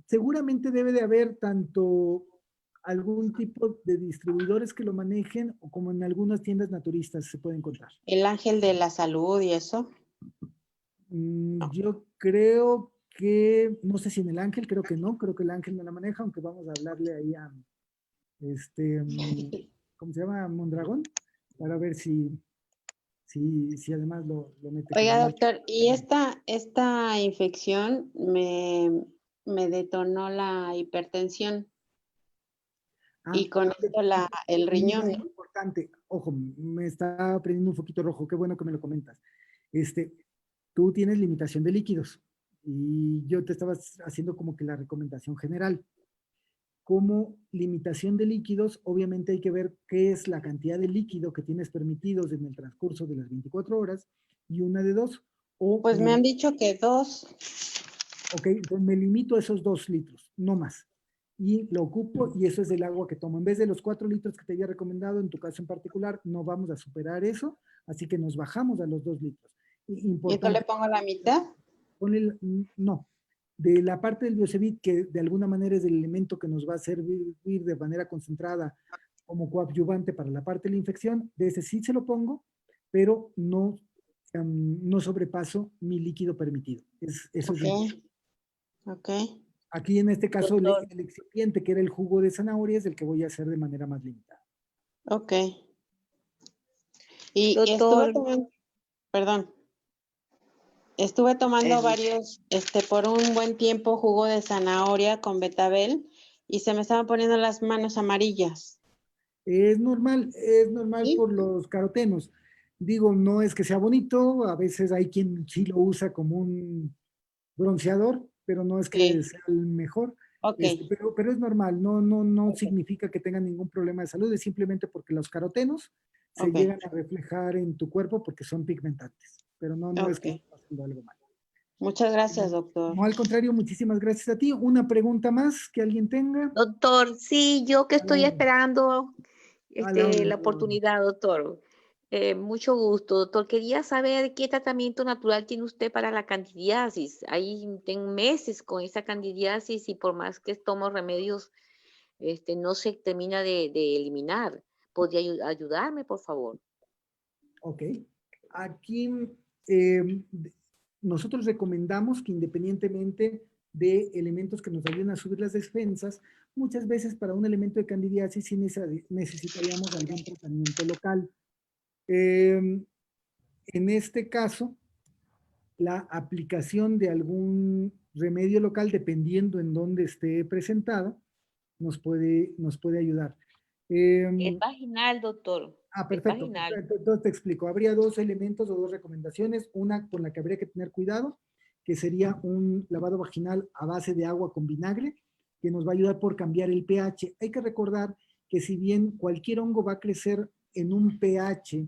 Seguramente debe de haber tanto algún tipo de distribuidores que lo manejen o como en algunas tiendas naturistas se pueden encontrar. ¿El Ángel de la Salud y eso? Yo creo que, no sé si en el Ángel, creo que no, creo que el Ángel no la maneja, aunque vamos a hablarle ahí a ¿cómo se llama? Mondragón, para ver si además lo mete. Oiga, doctor, y esta infección me detonó la hipertensión. y con esto el riñón, ¿no? Importante, ojo, me está prendiendo un foquito rojo, qué bueno que me lo comentas. Tú tienes limitación de líquidos y yo te estaba haciendo como que la recomendación general. Como limitación de líquidos, obviamente hay que ver qué es la cantidad de líquido que tienes permitidos en el transcurso de las 24 horas y una de dos. Pues me han dicho que 2. Ok, entonces me limito a esos 2 litros, no más. Y lo ocupo y eso es el agua que tomo. En vez de los 4 litros que te había recomendado, en tu caso en particular, no vamos a superar eso, así que nos bajamos a los 2 litros. ¿Y esto le pongo la mitad? No, de la parte del Biosevit, que de alguna manera es el elemento que nos va a servir de manera concentrada como coadyuvante para la parte de la infección, de ese sí se lo pongo, pero no sobrepaso mi líquido permitido. Eso okay. es Ok. Aquí en este caso el excipiente, que era el jugo de zanahoria, es el que voy a hacer de manera más limitada. Ok. Y Doctor. estuve tomando varios, por un buen tiempo, jugo de zanahoria con betabel y se me estaban poniendo las manos amarillas. Es normal ¿Sí? por los carotenos. Digo, no es que sea bonito, a veces hay quien sí lo usa como un bronceador, pero no es que sea el mejor. Okay. Pero es normal, no significa que tengan ningún problema de salud, es simplemente porque los carotenos se llegan a reflejar en tu cuerpo porque son pigmentantes, pero no es que esté pasando algo mal. Muchas gracias, doctor. No, al contrario, muchísimas gracias a ti. Una pregunta más que alguien tenga. Doctor, sí, yo que estoy esperando la orden. oportunidad, doctor. Mucho gusto, doctor. Quería saber qué tratamiento natural tiene usted para la candidiasis. Ahí tengo meses con esa candidiasis y por más que tomo remedios, no se termina de eliminar. ¿Podría ayudarme, por favor? Ok. Aquí nosotros recomendamos que independientemente de elementos que nos ayuden a subir las defensas, muchas veces para un elemento de candidiasis sí necesitaríamos algún tratamiento local. En este caso, la aplicación de algún remedio local, dependiendo en dónde esté presentado, nos puede ayudar. Es vaginal, doctor. Perfecto. Es vaginal. Entonces te explico. Habría 2 elementos o 2 recomendaciones. Una con la que habría que tener cuidado, que sería un lavado vaginal a base de agua con vinagre, que nos va a ayudar por cambiar el pH. Hay que recordar que si bien cualquier hongo va a crecer en un pH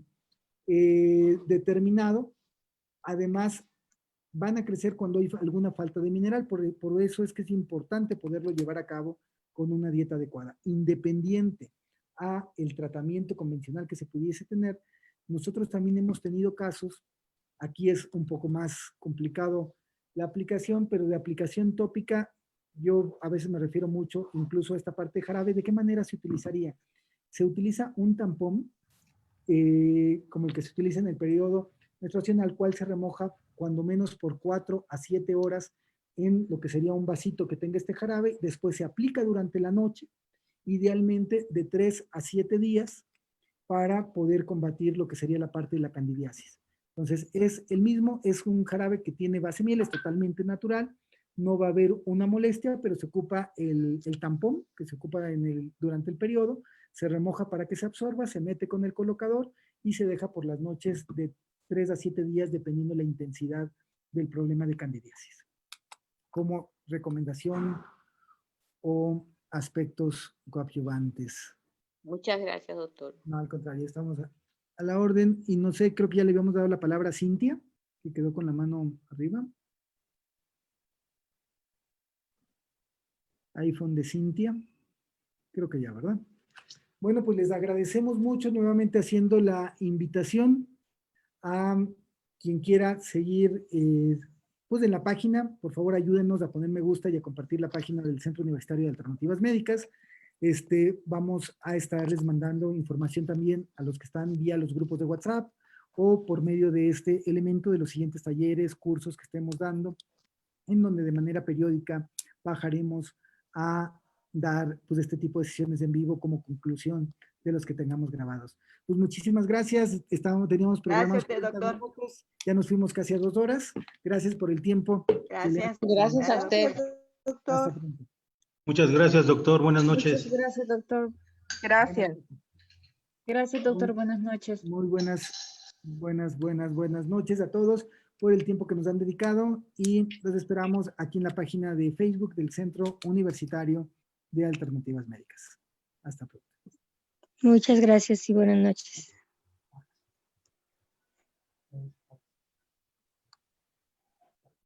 determinado, además van a crecer cuando hay alguna falta de mineral. Por eso es que es importante poderlo llevar a cabo con una dieta adecuada, independiente a el tratamiento convencional que se pudiese tener. Nosotros también hemos tenido casos, aquí es un poco más complicado la aplicación, pero de aplicación tópica, yo a veces me refiero mucho incluso a esta parte de jarabe. ¿De qué manera se utilizaría? Se utiliza un tampón, como el que se utiliza en el periodo menstruacional, al cual se remoja cuando menos por 4 a 7 horas en lo que sería un vasito que tenga este jarabe. Después se aplica durante la noche, idealmente de 3 a 7 días, para poder combatir lo que sería la parte de la candidiasis. Entonces, es el mismo, es un jarabe que tiene base miel, es totalmente natural, no va a haber una molestia, pero se ocupa el tampón que se ocupa durante el periodo, se remoja para que se absorba, se mete con el colocador y se deja por las noches de 3 a 7 días, dependiendo la intensidad del problema de candidiasis. Como recomendación o aspectos coadyuvantes. Muchas gracias, doctor. No, al contrario, estamos a la orden. Y no sé, creo que ya le habíamos dado la palabra a Cintia, que quedó con la mano arriba. iPhone de Cintia. Creo que ya, ¿verdad? Bueno, pues les agradecemos mucho nuevamente haciendo la invitación a quien quiera seguir pues en la página. Por favor, ayúdenos a poner me gusta y a compartir la página del Centro Universitario de Alternativas Médicas. Vamos a estarles mandando información también a los que están vía los grupos de WhatsApp o por medio de este elemento de los siguientes talleres, cursos que estemos dando, en donde de manera periódica bajaremos a dar pues este tipo de sesiones en vivo como conclusión de los que tengamos grabados. Pues muchísimas gracias. Teníamos programas. Gracias, doctor. Ya nos fuimos casi a 2 horas. Gracias por el tiempo. Gracias. Gracias a usted. Doctor. Hasta pronto. Muchas gracias, doctor. Buenas noches. Muchas gracias, doctor. Gracias. Gracias, doctor. Buenas noches. Muy buenas noches a todos por el tiempo que nos han dedicado y los esperamos aquí en la página de Facebook del Centro Universitario de Alternativas Médicas. Hasta pronto. Muchas gracias y buenas noches.